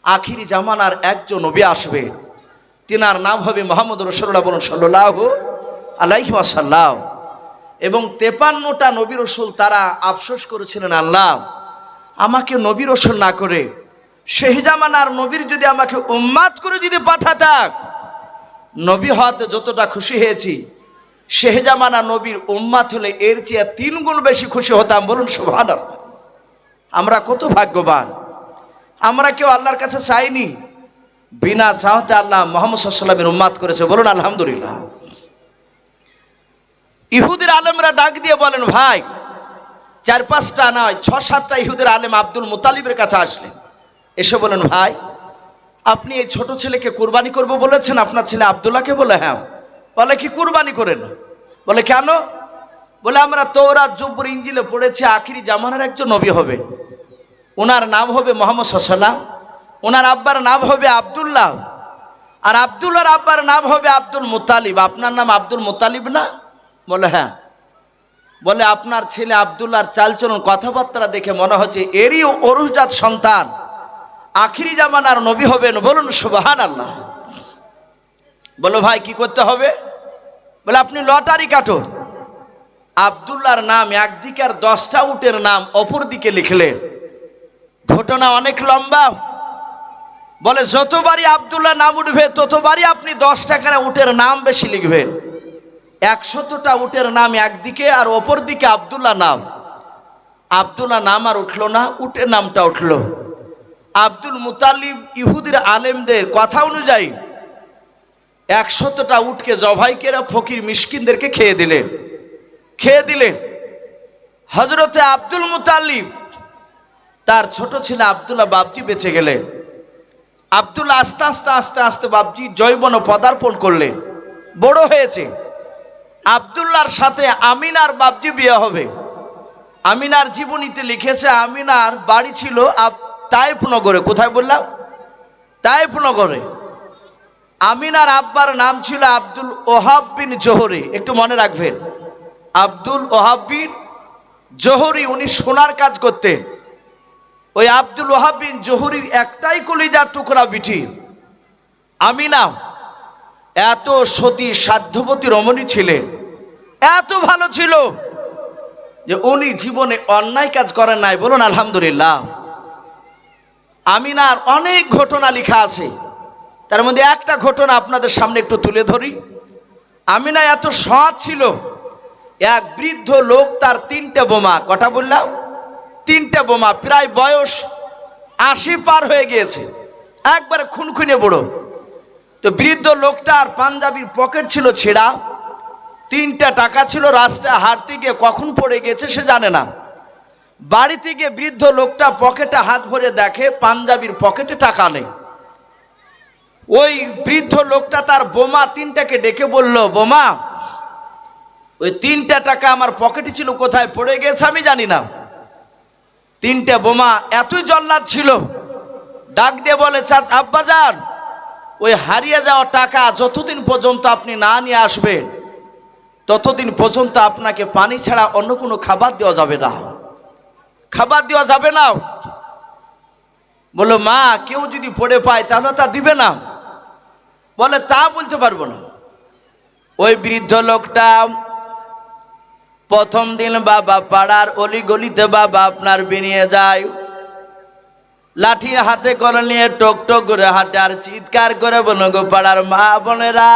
S1: আখিরি জামানার একজন নবী আসবে, তিনার নাম হবে মুহাম্মদ রাসূলুল্লাহ বলুন সাল্লাল্লাহু আলাইহি ওয়াসাল্লাম। এবং 53টা নবী রাসূল তারা আফসোস করেছিলেন, আল্লাহ আমাকে নবী রাসূল না করে সেই জামানার নবীর যদি আমাকে উম্মাত করে যদি পাঠাতাম, নবী হওয়াতে যতটা খুশি হয়েছি সেই জামানা নবীর উম্মাত হলে এর চেয়ে 3 গুণ বেশি খুশি হতাম। বলুন সুবহানাল্লাহ। আমরা কত ভাগ্যবান, আমরা কেউ আল্লাহর কাছে চাইনি, বিনা চাহতে আল্লাহ মুহাম্মদ সাল্লাল্লাহু আলাইহি ওয়াসাল্লামের উম্মাত করেছে। বলুন আলহামদুলিল্লাহ। ইহুদির আলেমরা ডাক দিয়ে বলেন ভাই, 4-5টা নয় 6-7টা ইহুদির আলেম আব্দুল মুতালিবের কাছে আসলেন, এসে বলেন ভাই আপনি এই ছোট ছেলেকে কুরবানি করব বলেছেন, আপনার ছেলে আব্দুল্লাহকে? বলে হ্যাঁ। বলে কি কুরবানি করেন? বলে কেন? বলে আমরা তৌরাত জুবুর ইঞ্জিলে পড়েছি আখিরি জামানার একজন নবী হবে, ওনার নাম হবে মুহাম্মদ সাল্লাল্লাহু আলাইহি ওয়াসাল্লাম, ওনার আব্বার নাম হবে আব্দুল্লাহ, আর আব্দুল্লাহর আব্বার নাম হবে আব্দুল মুতালিব, আপনার নাম আব্দুল মুতালিব না? বলে হ্যাঁ। বলে আপনার ছেলে আব্দুল্লাহর চালচলন কথাবার্তা দেখে মনে হচ্ছে এরই অরুষজাত সন্তান আখিরি জামানার নবী হবেন। বলুন সুবহানাল্লাহ। বলো ভাই কি করতে হবে? বলে আপনি লটারি কাটুন, আব্দুল্লাহর নাম একদিকে আর 10টা উটের নাম অপর দিকে লিখলেন। ঘটনা অনেক লম্বা। বলে যতবারই আব্দুল্লাহ নাম উঠবে ততবারই আপনি 10 টাকার উটের নাম বেশি লিখবেন। 100টা উটের নাম একদিকে আর অপর দিকে আব্দুল্লাহ নাম। আব্দুল্লাহ নাম আর উঠলো না, উটের নামটা উঠলো। আব্দুল মুতালিব ইহুদির আলেমদের কথা অনুযায়ী 100টা উটকে জবাই করে ফকির মিসকিনদেরকে খেয়ে দিলেন। হযরতে আব্দুল মুতালিব তার ছোট ছেলে আব্দুল্লাহ বাপজি বেঁচে গেলেন। আব্দুল্লাহ আস্তে আস্তে বাপজি যৌবনে পদার্পণ করলেন, বড় হয়েছে। আব্দুল্লাহর সাথে আমিনার বাপজি বিয়ে হবে। আমিনার জীবনীতে লিখেছে আমিনার বাড়ি ছিল তায়েফ নগরে। কোথায় বললাম? তায়েফ নগরে। আমিনার আব্বার নাম ছিল আব্দুল ওহাব বিন জোহরি, একটু মনে রাখবেন, আব্দুল ওহাব বিন জোহরি। উনি সোনার কাজ করতেন। ওই আব্দুল ওহাব বিন জোহরির একটাই কলিজার টুকরা বিটি আমিনা। এত সতী সাধ্যবতী রমণী ছিলেন, এত ভালো ছিল যে উনি জীবনে অন্যায় কাজ করেন নাই। বলুন আলহামদুলিল্লাহ। আমিনার অনেক ঘটনা লেখা আছে, তার মধ্যে একটা ঘটনা আপনাদের সামনে একটু তুলে ধরি। আমিনা এত সৎ ছিল, এক বৃদ্ধ লোক তার 3টে বোমা, কটা বললাম? 3টে বোমা, প্রায় বয়স 80 পার হয়ে গিয়েছে, একবারে খুনখুনে বুড়ো। তো বৃদ্ধ লোকটার পাঞ্জাবির পকেট ছিল ছেঁড়া, 3টা টাকা ছিল, রাস্তায় হাঁটতে গিয়ে কখন পড়ে গেছে সে জানে না। বাড়িতে গিয়ে বৃদ্ধ লোকটা পকেটে হাত ভরে দেখে পাঞ্জাবির পকেটে টাকা নেই। ওই বৃদ্ধ লোকটা তার বোমা 3টাকে ডেকে বলল, বোমা ওই 3টা টাকা আমার পকেটে ছিল, কোথায় পড়ে গেছে আমি জানি না। 3টে বোমা এতই জল্লাদ ছিল, ডাক দিয়ে বলে আব্বাজান ওই হারিয়ে যাওয়া টাকা যতদিন পর্যন্ত আপনি না নিয়ে আসবেন ততদিন পর্যন্ত আপনাকে পানি ছাড়া অন্য কোনো খাবার দেওয়া যাবে না, খাবার দেওয়া যাবে না। বলো মা কেউ যদি পড়ে পায় তাহলে তা দিবে না? বলে তা বলতে পারবো না। ওই বৃদ্ধ লোকটা প্রথম দিন বাবা পাড়ার অলি গলিতে বাবা আপনার বেরিয়ে যায়, লাঠি হাতে করে নিয়ে টক টক করে হাঁটে আর চিৎকার করে বলো গো পাড়ার মা বোনেরা,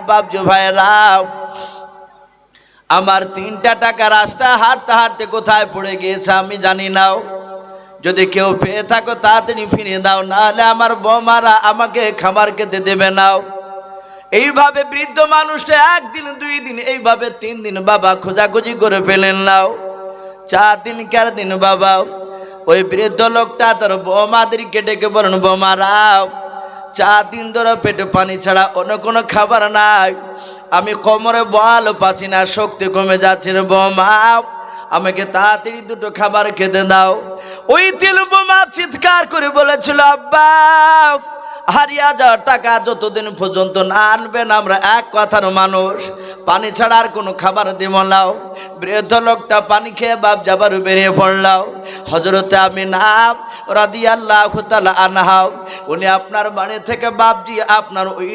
S1: বাপজু ভাইরা, আমার 3টা টাকা রাস্তা হাঁটতে হাঁটতে কোথায় পড়ে গিয়েছে আমি জানি না, যদি কেউ পেয়ে থাকো তাড়াতাড়ি ফিরিয়ে দাও, নাহলে আমার বৌমারা আমাকে খাবার খেতে দেবে না। এইভাবে বৃদ্ধ মানুষটা একদিন 2 দিন এইভাবে 3 দিন বাবা খোঁজাখুঁজি করে ফেলেন নাও। 4 দিন 4 দিন বাবা ওই বৃদ্ধ লোকটা তার বৌমাদেরকে ডেকে বলেন, বৌমারাও 4 দিন ধরে পেটে পানি ছাড়া অন্য কোনো খাবার নাই, আমি কোমরে বল পাচ্ছি না, শক্তি কমে যাচ্ছে রে বৌমা, আমাকে তাড়াতাড়ি 2টো খাবার খেতে দাও। ওই তিল বোমা চিৎকার করে বলেছিল, আব্বা হারিয়ে যাওয়ার টাকা যতদিন পর্যন্ত না আনবেন আমরা এক কথার মানুষ, পানি ছাড়া আর কোনো খাবার দিব নাও। বৃদ্ধ লোকটা পানি খেয়ে বাপ যাবার বেরিয়ে পড়লাও। হযরতে আমিনা রাদিয়াল্লাহু তাআলা আনহা উনি আপনার বাড়ি থেকে বাপজি আপনার ওই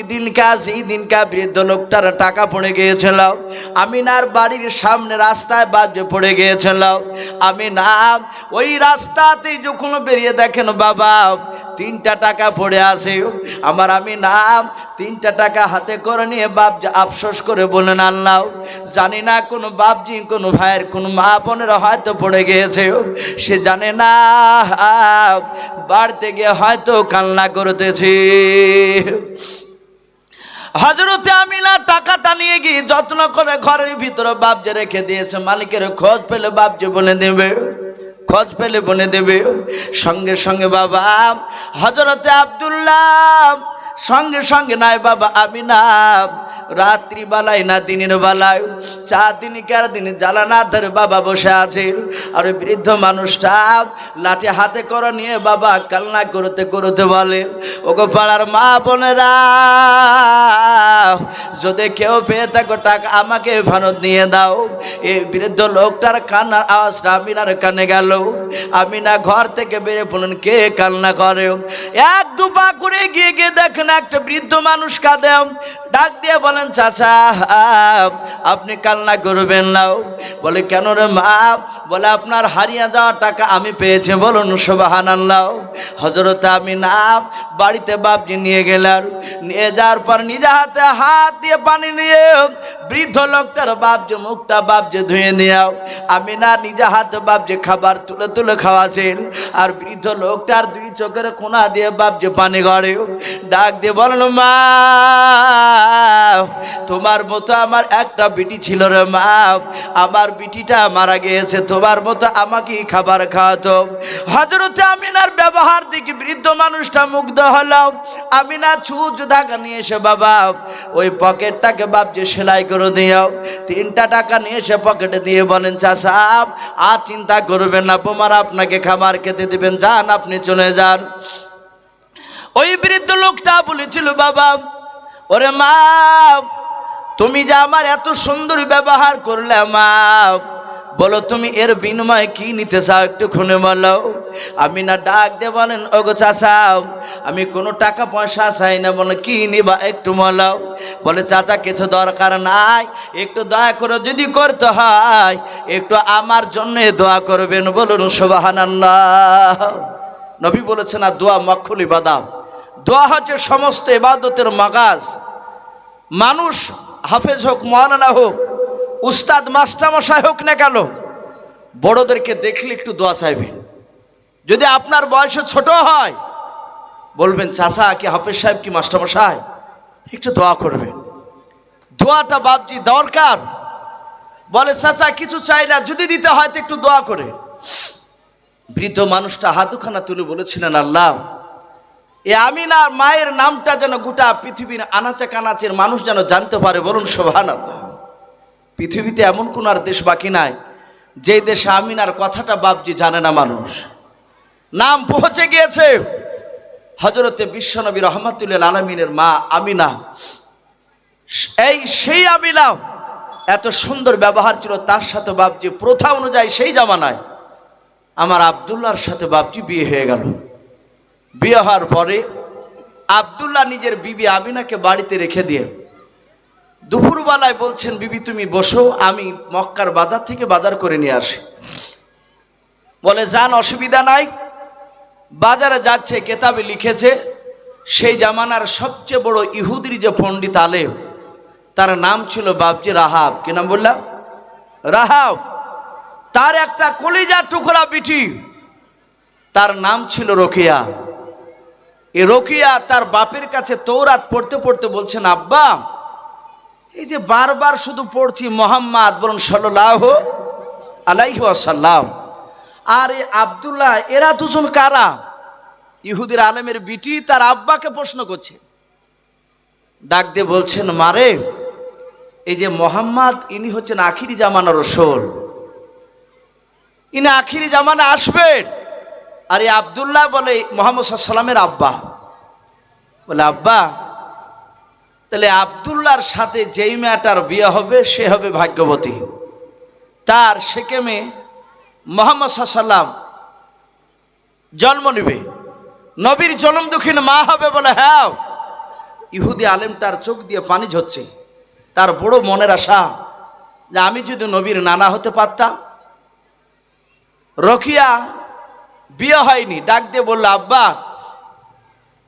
S1: দিনকা বৃদ্ধ লোকটার টাকা পড়ে গিয়েছিল, আমিনার বাড়ির সামনে রাস্তায় বাপজি পড়ে গিয়েছিল। আমিনা ওই রাস্তাতেই যখন বেরিয়ে দেখেন বাবা 3টা টাকা পড়ে আছে, আমার আমিনা 3টা টাকা হাতে করে নিয়ে বাপজি আফসোস করে বলেন, আল্লাহ জানি না কোন বাপজি কোন ভাইয়ের কোন মা বোনের হয়তো পড়ে গিয়েছে, সে জানে না বাড়িতে গিয়ে হয়তো কান্না করতেছি। হযরতে আমিনা টাকাটা নিয়ে গিয়ে যত্ন করে ঘরের ভিতরে বাপজি রেখে দিয়েছে। মালিকের খোঁজ পেলে বাপজি বলে দেবে, খোঁজ পেলে বলে দেবে। সঙ্গে সঙ্গে বাবা হযরতে আব্দুল্লাহ সঙ্গে সঙ্গে নাই বাবা আমিনা রাত্রি বেলায় না দিনের বেলায় 4 দিন 4 দিন জ্বালানার ধারে বাবা বসে আছেন। আর ওই বৃদ্ধ মানুষটা লাঠি হাতে করে নিয়ে বাবা কান্না করতে করতে বলে, ওগো পাড়ার মা বোনেরা, যদি কেউ পেয়ে থাকো টাকা আমাকে ফেরত নিয়ে দাও। এই বৃদ্ধ লোকটার কান্নার আওয়াজটা আমিনার কানে গেল। আমিনা ঘর থেকে বেরিয়ে পড়লেন, কে কান্না করে? 1-2 পা করে গিয়ে গিয়ে দেখেন একটা বৃদ্ধ মানুষ কাঁদে। ডাক দিয়ে বলেন, চাচা আপনি কান্না করবেন না। বলে, কেন রে মা? বলে, আপনার হারিয়ে যাওয়া টাকা আমি পেয়েছি। বলুন সুবহানাল্লাহ। হযরত আমিনা বাড়িতে বাপজি নিয়ে গেলেন, নিয়ে যাওয়ার পর নিজে হাতে হাত দিয়ে পানি নিয়ে বৃদ্ধ লোকটার বাপজি মুখটা বাপজি ধুয়ে নিয়ে আমিনা নিজে হাতে বাপজি খাবার তুলে তুলে খাওয়াছেন। আর বৃদ্ধ লোকটার 2 চোখের কোনা দিয়ে বাপজি পানি গড়ে। ডাক দিয়ে বলেন, মা তোমার মতো আমার একটা বিটি ছিল রে মা, আমার বিটিটা মারা গিয়েছে, তোমার মতো আমাকে খাবার খাওয়াতো। হযরতে আমিনার ব্যবহার দেখে বৃদ্ধ মানুষটা মুগ্ধ হলো। আমিনা ছুঁচ ধাগা নিয়ে এসে বাবা ওই পকেটটাকে বাপজি সেলাই করে দিও। 3টা টাকা নিয়ে এসে পকেটে দিয়ে বলেন, চাচা আর চিন্তা করবেন না, বোমারা আপনাকে খাবার খেতে দিবেন, যান আপনি চলে যান। ওই বৃদ্ধ লোকটা বলেছিল, বাবা ওরে মা তুমি যে আমার এত সুন্দর ব্যবহার করলে মা, বলো তুমি এর বিনিময়ে কি নিতে চাও একটু খুনে বলো। আমিনা ডাক দিয়ে বলেন, ওগো চাচা আমি কোনো টাকা পয়সা চাই না। বলে, কি নিবা একটু বলো। বলে, চাচা কিছু দরকার নাই, একটু দয়া করে যদি করতে হয় একটু আমার জন্য দোয়া করবেন। বলুন সুবহানাল্লাহ। নবী বলেছেন, আর দোয়া মখুল ইবাদত, দোয়া হচ্ছে সমস্ত ইবাদতের মাগাজ। মানুষ হাফেজ হোক, মাওলানা হোক, উস্তাদ মাস্টারমশাই হোক না কেন, বড়দেরকে দেখলে একটু দোয়া চাইবেন। যদি আপনার বয়স ছোট হয় বলবেন, চাচা কি হাফেজ সাহেব কি মাস্টারমশাই, একটু দোয়া করবেন। দোয়াটা বাপজি দরকার। বলে, চাচা কিছু চাই না, যদি দিতে হয় তো একটু দোয়া করে। বৃদ্ধ মানুষটা হাতুখানা তুলে বলেছিলেন, আল্লাহ এ আমিনার মায়ের নামটা যেন গোটা পৃথিবীর আনাচে কানাচের মানুষ যেন জানতে পারে। বলুন সুবহানাল্লাহ। পৃথিবীতে এমন কোন আর দেশ বাকি নাই যে দেশে আমিনার কথাটা বাপজি জানে না মানুষ। নাম পৌঁছে গিয়েছে। হযরতে বিশ্বনবী রহমাতুল্লিল আলামিনের মা আমিনা, সেই আমিনা এত সুন্দর ব্যবহার ছিল তার সাথে বাপজি প্রথা অনুযায়ী সেই জামানায় আমার আব্দুল্লাহর সাথে বাপজি বিয়ে হয়ে গেল। বিয়ে হওয়ার পরে আব্দুল্লাহ নিজের বিবি আমিনাকে বাড়িতে রেখে দিয়ে দুপুরবেলায় বলছেন, বিবি তুমি বসো, আমি মক্কার বাজার থেকে বাজার করে নিয়ে আসি। বলে, যান অসুবিধা নাই। বাজারে যাচ্ছে, কেতাবে লিখেছে সেই জামানার সবচেয়ে বড় ইহুদির যে পণ্ডিত আলেম, তার নাম ছিল বাপজি রাহাব। কি নাম বললাম? রাহাব। তার একটা কলিজার টুকরা বিটি, তার নাম ছিল রোকেয়া। এ রোকিয়া তার বাপের কাছে তৌরাত পড়তে পড়তে বলছেন, আব্বা এই যে বারবার শুধু পড়ছি মোহাম্মদ বলুন সাল্লাল্লাহু আলাইহি ওয়াসাল্লাম, আর এই আব্দুল্লাহ, এরা দুজন কারা? ইহুদির আলেমের বিটি তার আব্বাকে প্রশ্ন করছে। ডাক দিয়ে বলছেন, মারে এই যে মোহাম্মদ ইনি হচ্ছেন আখিরি জামানার রাসূল, ইনি আখিরি জামানা আসবেন। আর এই আব্দুল্লাহ বলে মুহাম্মদ সাল্লাল্লাহু আলাইহি ওয়াসাল্লামের আব্বা। বলে আব্বা তাহলে আব্দুল্লাহর সাথে যেই মেয়েটার বিয়ে হবে সে হবে ভাগ্যবতী, তার সেকেমে মুহাম্মদ সাল্লাল্লাহু আলাইহি ওয়াসাল্লাম জন্ম নেবে, নবীর জন্ম দুঃখিন মা হবে। বলে হ্যাঁ। ইহুদি আলেম তার চোখ দিয়ে পানি ঝরছে, তার বড় মনের আশা যে আমি যদি নবীর নানা হতে পারতাম। রোকিয়া বিয়ে হয়নি, ডাক দিয়ে বলল, আব্বা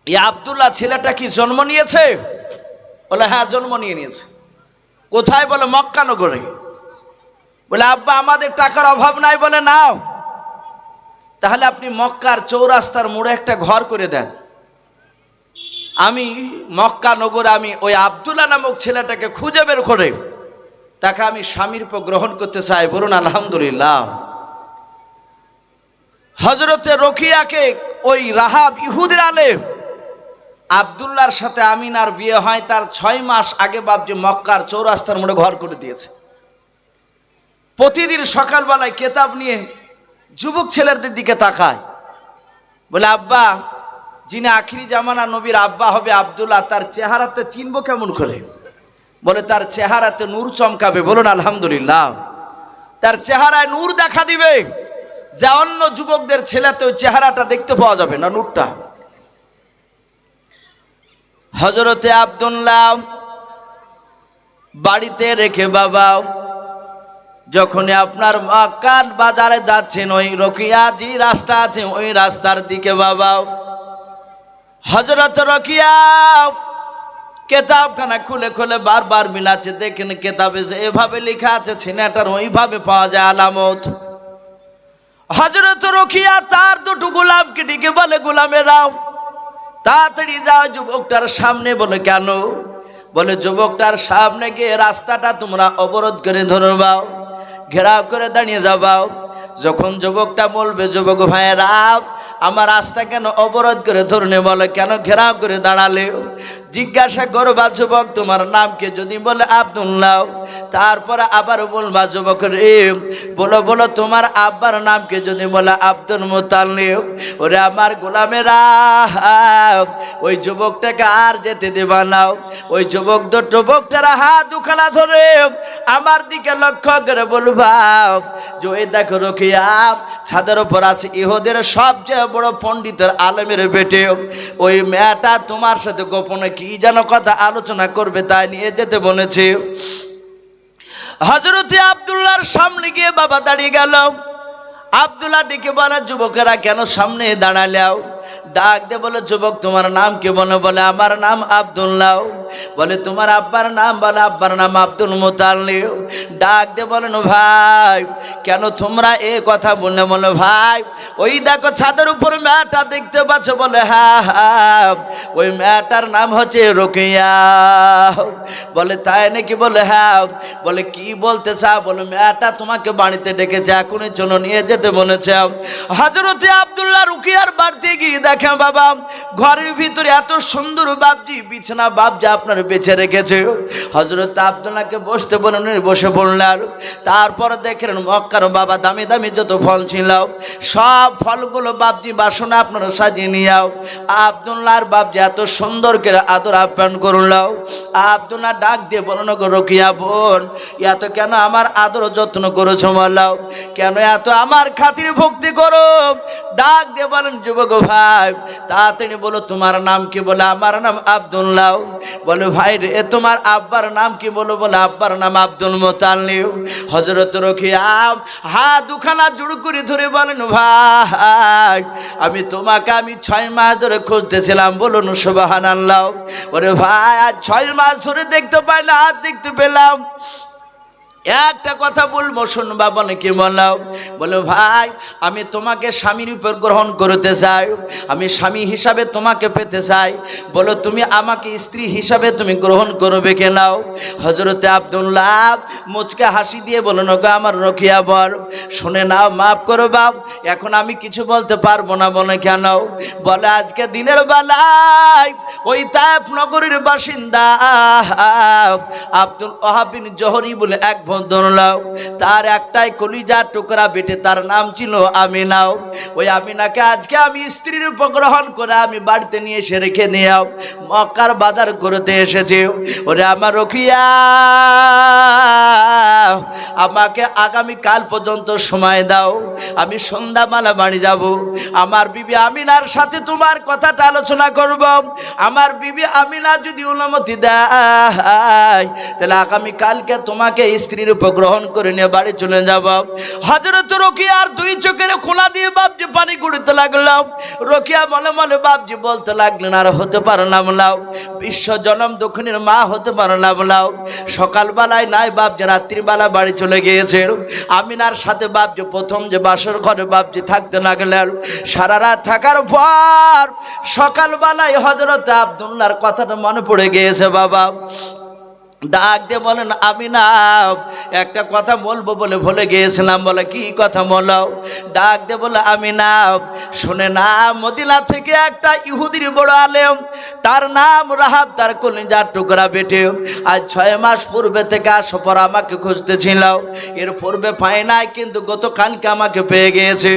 S1: এই আব্দুল্লাহ ছেলেটা কি জন্ম নিয়েছে? বলে হ্যাঁ জন্ম নিয়েছে। কোথায়? বলে মক্কা নগরে। বলে আব্বা আমাদের টাকার অভাব নাই। বলে নাও, তাহলে আপনি মক্কার চৌরাস্তার মোড়ে একটা ঘর করে দেন, আমি মক্কা নগরে আমি ওই আব্দুল্লাহ নামক ছেলেটাকে খুঁজে বের করে তাকে আমি স্বামীর পর গ্রহণ করতে চাই। বলুন আলহামদুলিল্লাহ। হযরতে রোকিয়াকে ওই রাহাব ইহুদির আলেম আব্দুল্লাহর সাথে আমিনার বিয়ে হয় তার 6 মাস আগে বাপজি মক্কার চৌরাস্তার মোড়ে ঘর করে দিয়েছে। প্রতিদিন সকালবেলায় কেতাব নিয়ে যুবক ছেলেদের দিকে তাকায়, বলে আব্বা যিনি আখিরি জামানা নবীর আব্বা হবে আব্দুল্লাহ, তার চেহারাতে চিনবো কেমন করে? বলে তার চেহারাতে নূর চমকাবে। বলুন আলহামদুলিল্লাহ। তার চেহারায় নূর দেখা দিবে, যা অন্য যুবকদের ছেলেতে ওই চেহারাটা দেখতে পাওয়া যাবে না, নূরটা। হযরতে আব্দুল্লাহ বাড়িতে রেখে বাবা যখনই আপনার মক্কার বাজারে যাচ্ছেন, ওই রোকিয়া যে রাস্তা আছে ওই রাস্তার দিকে বাবা হযরত রোকিয়া কেতাবখানা খুলে খুলে বারবার মিলাচ্ছে। দেখেন কেতাবে যে এভাবে লেখা আছে ছেলেটার ওইভাবে পাওয়া যায় আলামত। হযরত রোকিয়া তার দুটো গোলামকে ডেকে বলে, গোলামেরাও তাড়াতাড়ি যাও যুবকটার সামনে। বলে কেন? বলে যুবকটার সামনে গিয়ে রাস্তাটা তোমরা অবরোধ করে ধরবাও, ঘেরাও করে দাঁড়িয়ে যাবাও। যখন যুবকটা বলবে, যুবক ভাইয়েরা আমার রাস্তা কেন অবরোধ করে ধরনে? বলে কেন ঘেরাও করে দাঁড়ালে? জিজ্ঞাসা করবা যুবক তোমার নাম কি? যদি বলে আব্দুল্লাহ, তারপরে আবার বলবা যুবক রে বলো বলো তোমার আব্বার নাম কি? যদি বলে আব্দুল মুতাল্লিব। ওরে আমার গোলামেরা, ওই যুবকটাকে আর যেতে দেবা নাও। ওই যুবকটার হাত দুখানা ধরে আমার দিকে লক্ষ্য করে বলবা যে ওই দেখো রোকিয়া ছাদের উপর আছে ইহুদের সবচেয়ে বড় পণ্ডিতের আলেমের বেটে, ওই মেয়েটা তোমার সাথে গোপনে কি যেন কথা আলোচনা করবে, তাই নিয়ে যেতে বলেছে। হযরতে আব্দুল্লাহর সামনে গিয়ে বাবা দাঁড়িয়ে গেল। আব্দুল্লাহ ডেকে বলে, যুবকেরা কেন সামনে দাঁড়ালেও? ডাক দে বলে, যুবক তোমার নাম কি? বলে আমার নাম আব্দুল্লাহ। বলে তোমার আব্বার নাম? বলে আব্বার নাম আব্দুল মুতাল্লিব। ডাক দে বলেন, ভাই কেন তোমরা এ কথা বললে? বলে ভাই ওই দেখো ছাদের উপর মেয়েটা দেখতে পাচ্ছ? বলে হ্যাঁ হ্যাঁ, ওই মেয়েটার নাম হচ্ছে রোকিয়া। বলে তাই নাকি? বলে হ্যাঁ। বলে কি বলতে চাও? বলে মেয়েটা তোমাকে বাড়িতে ডেকেছে, এখনই চলো নিয়ে যেতে বলেছে। হযরতে আব্দুল্লাহ রোকিয়ার বাড়িতে গিয়ে দেখে বাবা ঘরের ভিতরে এত সুন্দর বাপজি বিছানা বাপজি আপনার বেছে রেখেছে। হযরত আব্দুল্লাহকে বসতে বলেন, বসে পড়লেন। তারপর দেখলেন মক্কার বাবা দামি দামি যত ফল ছিল সব ফলগুলো বাপজি বাসনে আপনারা সাজিয়ে নিয়াও। আব্দুল্লাহর বাপজি এত সুন্দর করে আদর আপ্যায়ন করল। আব্দুল্লাহ ডাক দিয়ে বলল, রোকিয়া বোন এত কেন আমার আদর যত্ন করেছো? বললাও কেন এত আমার খাতির ভক্তি করো? ডাক দিয়ে বলেন, যুবক ভাই তাড়াতাড়ি বলো তোমার নাম কি? বলে আমার নাম আব্দুল্লাহ। বলে ভাই রে তোমার আব্বার নাম কি? বলে আব্বার নাম আব্দুল মুতাল্লিব। হযরত রোকিয়া হাত দুখানা জোড় করে ধরে বলেন, ভাই আমি তোমাকে 6 মাস ধরে খুঁজতেছিলাম। বলুন সুবহানাল্লাহ। ওরে ভাই আজ 6 মাস ধরে দেখতে পাই না, আজ দেখতে পেলাম। একটা কথা বলবো শুনবা, বলে কি বলাও? বলো ভাই আমি তোমাকে স্বামীর উপর গ্রহণ করতে চাই, আমি স্বামী হিসাবে তোমাকে পেতে চাই, বলো তুমি আমাকে স্ত্রী হিসাবে তুমি গ্রহণ করবে কেনাও? হযরতে আব্দুল্লাহ মুচকে হাসি দিয়ে বলো নগো আমার রকিয়া বল, শুনে নাও মাফ করো বাপ, এখন আমি কিছু বলতে পারবো না। বলে কেন? বলে আজকে দিনের বেলায় ওই তায়েফ নগরীর বাসিন্দা আব্দুল ওহাব বিন জোহরি বলে এক ভদ্রলোক, তার একটাই কলিজার টুকরা বেটে, তার নাম ছিল আমিনাও। ওই আমিনাকে আজকে আমি স্ত্রীর উপর গ্রহণ করে আমি বাড়িতে নিয়ে এসে রেখে নিয়েও মক্কার বাজার করতে এসেছে। ওরে আমার রকিয়া, আমাকে আগামী কাল পর্যন্ত সময় দাও, আমি সন্ধ্যাবেলা বাড়ি যাব, আমার বিবি আমিনার সাথে তোমার কথাটা আলোচনা করব। আমার বিবি আমিনা যদি অনুমতি দেয় তাহলে আগামী কালকে তোমাকে স্ত্রীর উপর গ্রহণ করে নিয়ে বাড়ি চলে যাব। হযরত রকিয়ার দুই চোখের খোলা দিয়ে বাপজি পানি কুড়িতে লাগলো। রকিয়া মনে মনে বাপজি বলতে লাগলেন আর হতে পারে না বলাও, বিশ্ব জনম দক্ষিণের মা হতে পারে না বলাও। সকালবেলায় নাই বাপজি রাত্রিবেলা বাড়ি চলে গিয়েছে। আমিনার সাথে বাপজি প্রথম যে বাসর ঘরে বাপজি থাকতে লাগলেন। সারা রাত থাকার পর সকালবেলায় হযরত আব্দুল্লাহর কথাটা মনে পড়ে গিয়েছে। বাবা ডাক দিয়ে বলেন আমিনা একটা কথা বলবো বলে ভুলে গিয়েছিলাম। বলে কি কথা বলো? ডাক দিয়ে বলে আমিনা শুনে না, মদিনা থেকে একটা ইহুদির বড় আলেম, তার নাম রাহাব, তার কলিজার টুকরা বেটে আজ 6 মাস পূর্বে থেকে আসো পর আমাকে খুঁজতেছিল, এর পূর্বে পায় নাই, কিন্তু গতকালকে আমাকে পেয়ে গিয়েছে।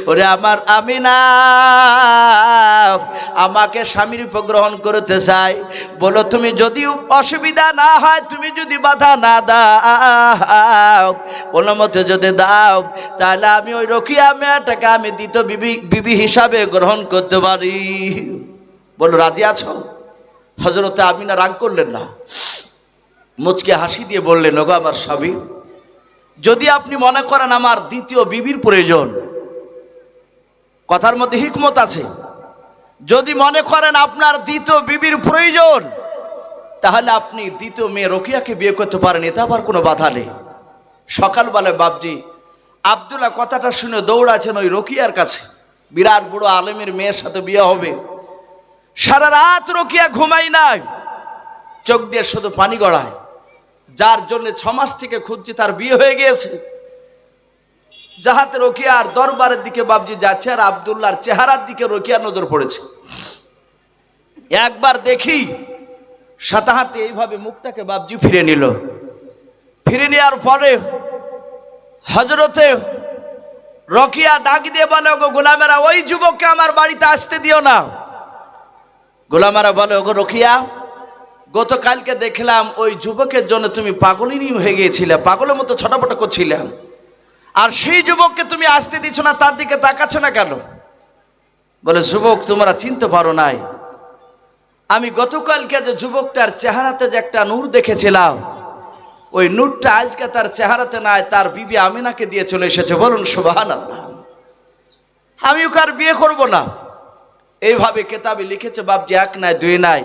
S1: ওরে আমার আমিনা আমাকে স্বামীর উপর গ্রহণ করতে চাই, বলো তুমি যদি অসুবিধা না হয়, তুমি যদি বাধা না দাও, অনুমতি যদি দাও, তাহলে আমি ওই রকিয়া মেয়েটাকে আমি দ্বিতীয় বিবি হিসাবে গ্রহণ করতে পারি। বলো রাজি আছো? হযরতে আমিনা রাগ করলেন না, মুচকে হাসি দিয়ে বললেন ওগো আমার স্বামী, যদি আপনি মনে করেন আমার দ্বিতীয় বিবির প্রয়োজন, কথার মধ্যে হিকমত আছে, যদি মনে করেন আপনার দ্বিতীয় বিবির প্রয়োজন, তাহলে আপনি দ্বিতীয় মেয়ে রকিয়াকে বিয়ে করতে পারেন, এতে আবার কোনো বাধা নেই। সকালবেলায় বাপজি আব্দুল্লাহ কথাটা শুনে দৌড়াছেন ওই রকিয়ার কাছে, বিরাট বড় আলেমের মেয়ের সাথে বিয়ে হবে। সারা রাত রকিয়া ঘুমাই নাই, চোখ দিয়ে শুধু পানি গড়ায়, যার জন্য 6 মাস থেকে খুঁজছি, তার বিয়ে হয়ে গিয়েছে। যাহাতে রকিয়ার দরবারের দিকে বাপজি যাচ্ছে, আর আব্দুল্লাহর চেহারার দিকে রকিয়ার নজর পড়েছে। একবার দেখি সাথে হাতে এইভাবে মুখটাকে বাপজি ফিরে নিল। ফিরে নেওয়ার পরে হযরতে রকিয়া ডাক দিয়ে বলে ওগো গোলামেরা, ওই যুবককে আমার বাড়িতে আসতে দিও না। গোলামেরা বলে ওগো রকিয়া, গতকালকে দেখলাম ওই যুবকের জন্য তুমি পাগলিনী হয়ে গিয়েছিলে, পাগলের মতো ছটাপটা করছিলাম, আর সেই যুবককে তুমি আসতে দিচ্ছ না, তার দিকে তাকাচ্ছ না কেন? বলে যুবক তোমরা চিনতে পারো নাই, আমি গতকালকে যে যুবকটার চেহারাতে যে একটা নূর দেখেছিলাম, ওই নূরটা আজকে তার চেহারাতে নাই, তার বিবি আমিনাকে দিয়ে চলে এসেছে। বলুন সুবহানাল্লাহ। আমি ওকে আর বিয়ে করবো না। এইভাবে কেতাবে লিখেছে বাপজি, 1 নাই 2 নাই,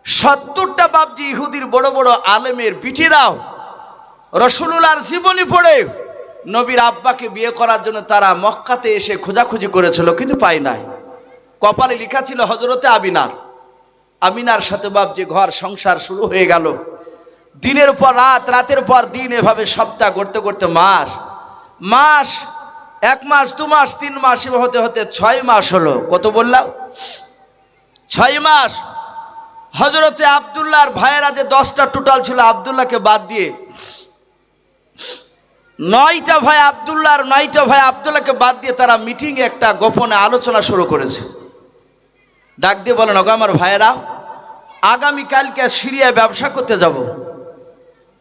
S1: 70টা বাপজি ইহুদির বড় বড় আলেমের বিটিরাও রাসূলুল্লাহর জীবনী পড়ে নবীর আব্বাকে বিয়ে করার জন্য তারা মক্কাতে এসে খোঁজাখুঁজি করেছিল, কিন্তু পায় নাই। কপালে লেখা ছিল হযরতে আমিনার সাথে বাপজি ঘর সংসার শুরু হয়ে গেল। দিনের পর রাত, রাতের পর দিন, এভাবে সপ্তাহ করতে করতে মাস 1 মাস 2 মাস 3 মাস হতে হতে 6 মাস হলো। কত বললাম? 6 মাস। হযরতে আব্দুল্লাহর ভাইয়েরা যে 10টা টোটাল ছিল, আব্দুল্লাহকে বাদ দিয়ে 9টা ভাই আব্দুল্লাহকে বাদ দিয়ে তারা মিটিংয়ে একটা গোপনে আলোচনা শুরু করেছে। ডাক দিয়ে বলেন ওগো আমার ভাইয়েরা, আগামীকালকে সিরিয়ায় ব্যবসা করতে যাব।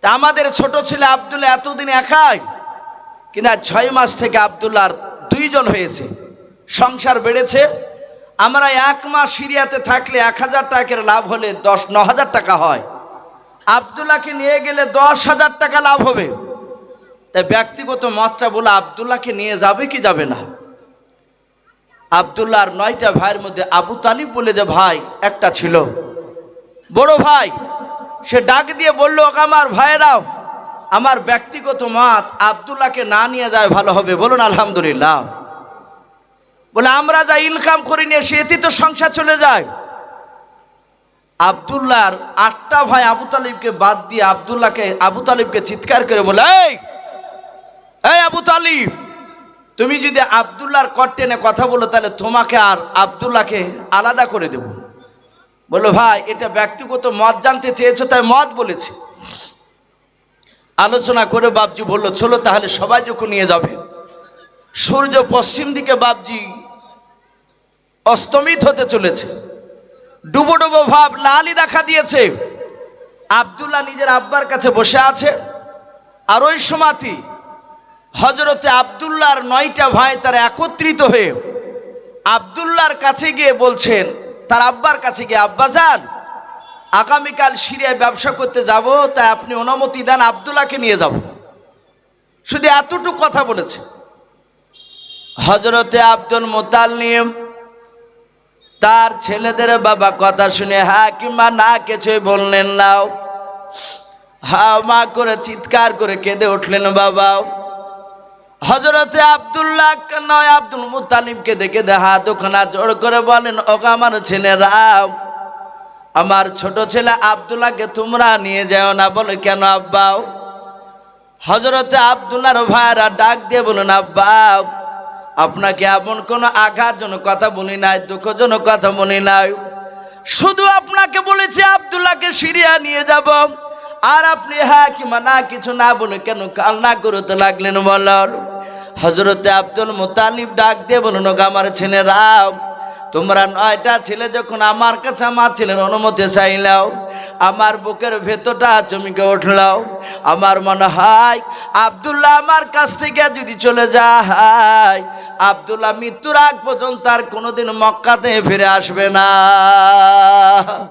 S1: তা আমাদের ছোট ছেলে আব্দুল্লাহ এতদিন একাই, কিনা 6 মাস থেকে আব্দুল্লাহর 2 জন হয়েছে, সংসার বেড়েছে। আমরা 1 মাস সিরিয়াতে থাকলে 1000 টাকার লাভ হলে 9,000 টাকা হয়, আব্দুল্লাহকে নিয়ে গেলে 10,000 টাকা লাভ হবে। তাই ব্যক্তিগত মতটা বলে আব্দুল্লাহকে নিয়ে যাবে কি যাবে না? আব্দুল্লাহর 9টা ভাইয়ের মধ্যে আবু তালিব বলে যে ভাই একটা ছিল, বড় ভাই, সে ডাক দিয়ে বলল আমার ভাইয়েরাও, আমার ব্যক্তিগত মত আব্দুল্লাহকে না নিয়ে যায় ভালো হবে, বলুন আলহামদুলিল্লাহ। বলে আমরা যা ইনকাম করি নিয়ে সেটি তো সংসার চলে যায়। আব্দুল্লাহর 8টা ভাই আবু তালিবকে বাদ দিয়ে আবু তালিবকে চিৎকার করে বলে, এই আবু তালিব, তুমি যদি আব্দুল্লাহর কট টেনে কথা বলো তাহলে তোমাকে আর আব্দুল্লাহকে আলাদা করে দেব। বললো ভাই এটা ব্যক্তিগত মত জানতে চেয়েছো তাই মত বলেছি। আলোচনা করে বাপজি বলল চলো তাহলে সবাই যখন নিয়ে যাবে। সূর্য পশ্চিম দিকে বাপজি অস্তমিত হতে চলেছে, ডুবো ডুবো ভাব লালই দেখা দিয়েছে। আব্দুল্লাহ নিজের আব্বার কাছে বসে আছে, আর ওই সময়টি হজরতে আব্দুল্লাহর 9টা ভাই তারা একত্রিত হয়ে আব্দুল্লাহর কাছে গিয়ে বলছেন, তার আব্বার কাছে গিয়ে, আব্বাজান আগামীকাল সিরিয়ায় ব্যবসা করতে যাব, তাই আপনি অনুমতি দেন আব্দুল্লাহকে নিয়ে যাব। শুধু এতটুকু কথা বলেছে। হজরতে আব্দুল মুতাল্লিব তার ছেলেদের বাবা কথা শুনে হ্যাঁ কিংবা না কিছুই বললেন না, হা মা করে চিৎকার করে কেঁদে উঠলেন বাবা। হজরতে আব্দুল্লাহ নয় আব্দুল মুতালিবকে দেখে হাত ওখানা জোড় করে বলেন, ওগো আমার ছেলেরা, আমার ছোট ছেলে আব্দুল্লাহকে তোমরা নিয়ে যাও না। বলে কেন আব্বা? হজরতে আব্দুল্লাহর ভাইরা ডাক দিয়ে বলুন, আব্বা আপনাকে এমন কোনো আঘাতজনক কথা বলি নাই, দুঃখজনক কথা বলি নাই, শুধু আপনাকে বলেছি আব্দুল্লাহকে সিরিয়া নিয়ে যাব, আর আপনি হ্যাঁ কিংবা না কিছু না বলে কেন কান্না করতে লাগলেন বলল। হজরতে আব্দুল মুতালিব ডাক দিয়ে বলুন, আমার ছেলেরা, তোমরা 9টা ছেলে যখন আমার কাছে আমার ছেলের অনুমতি চাইলাও, আমার বুকের ভেতরটা চমকে উঠলাও। আমার মনে হয় আব্দুল্লাহ আমার কাছ থেকে যদি চলে যায়, আব্দুল্লাহ মৃত্যুর আগ পর্যন্ত আর কোনোদিন মক্কাতে ফিরে আসবে না।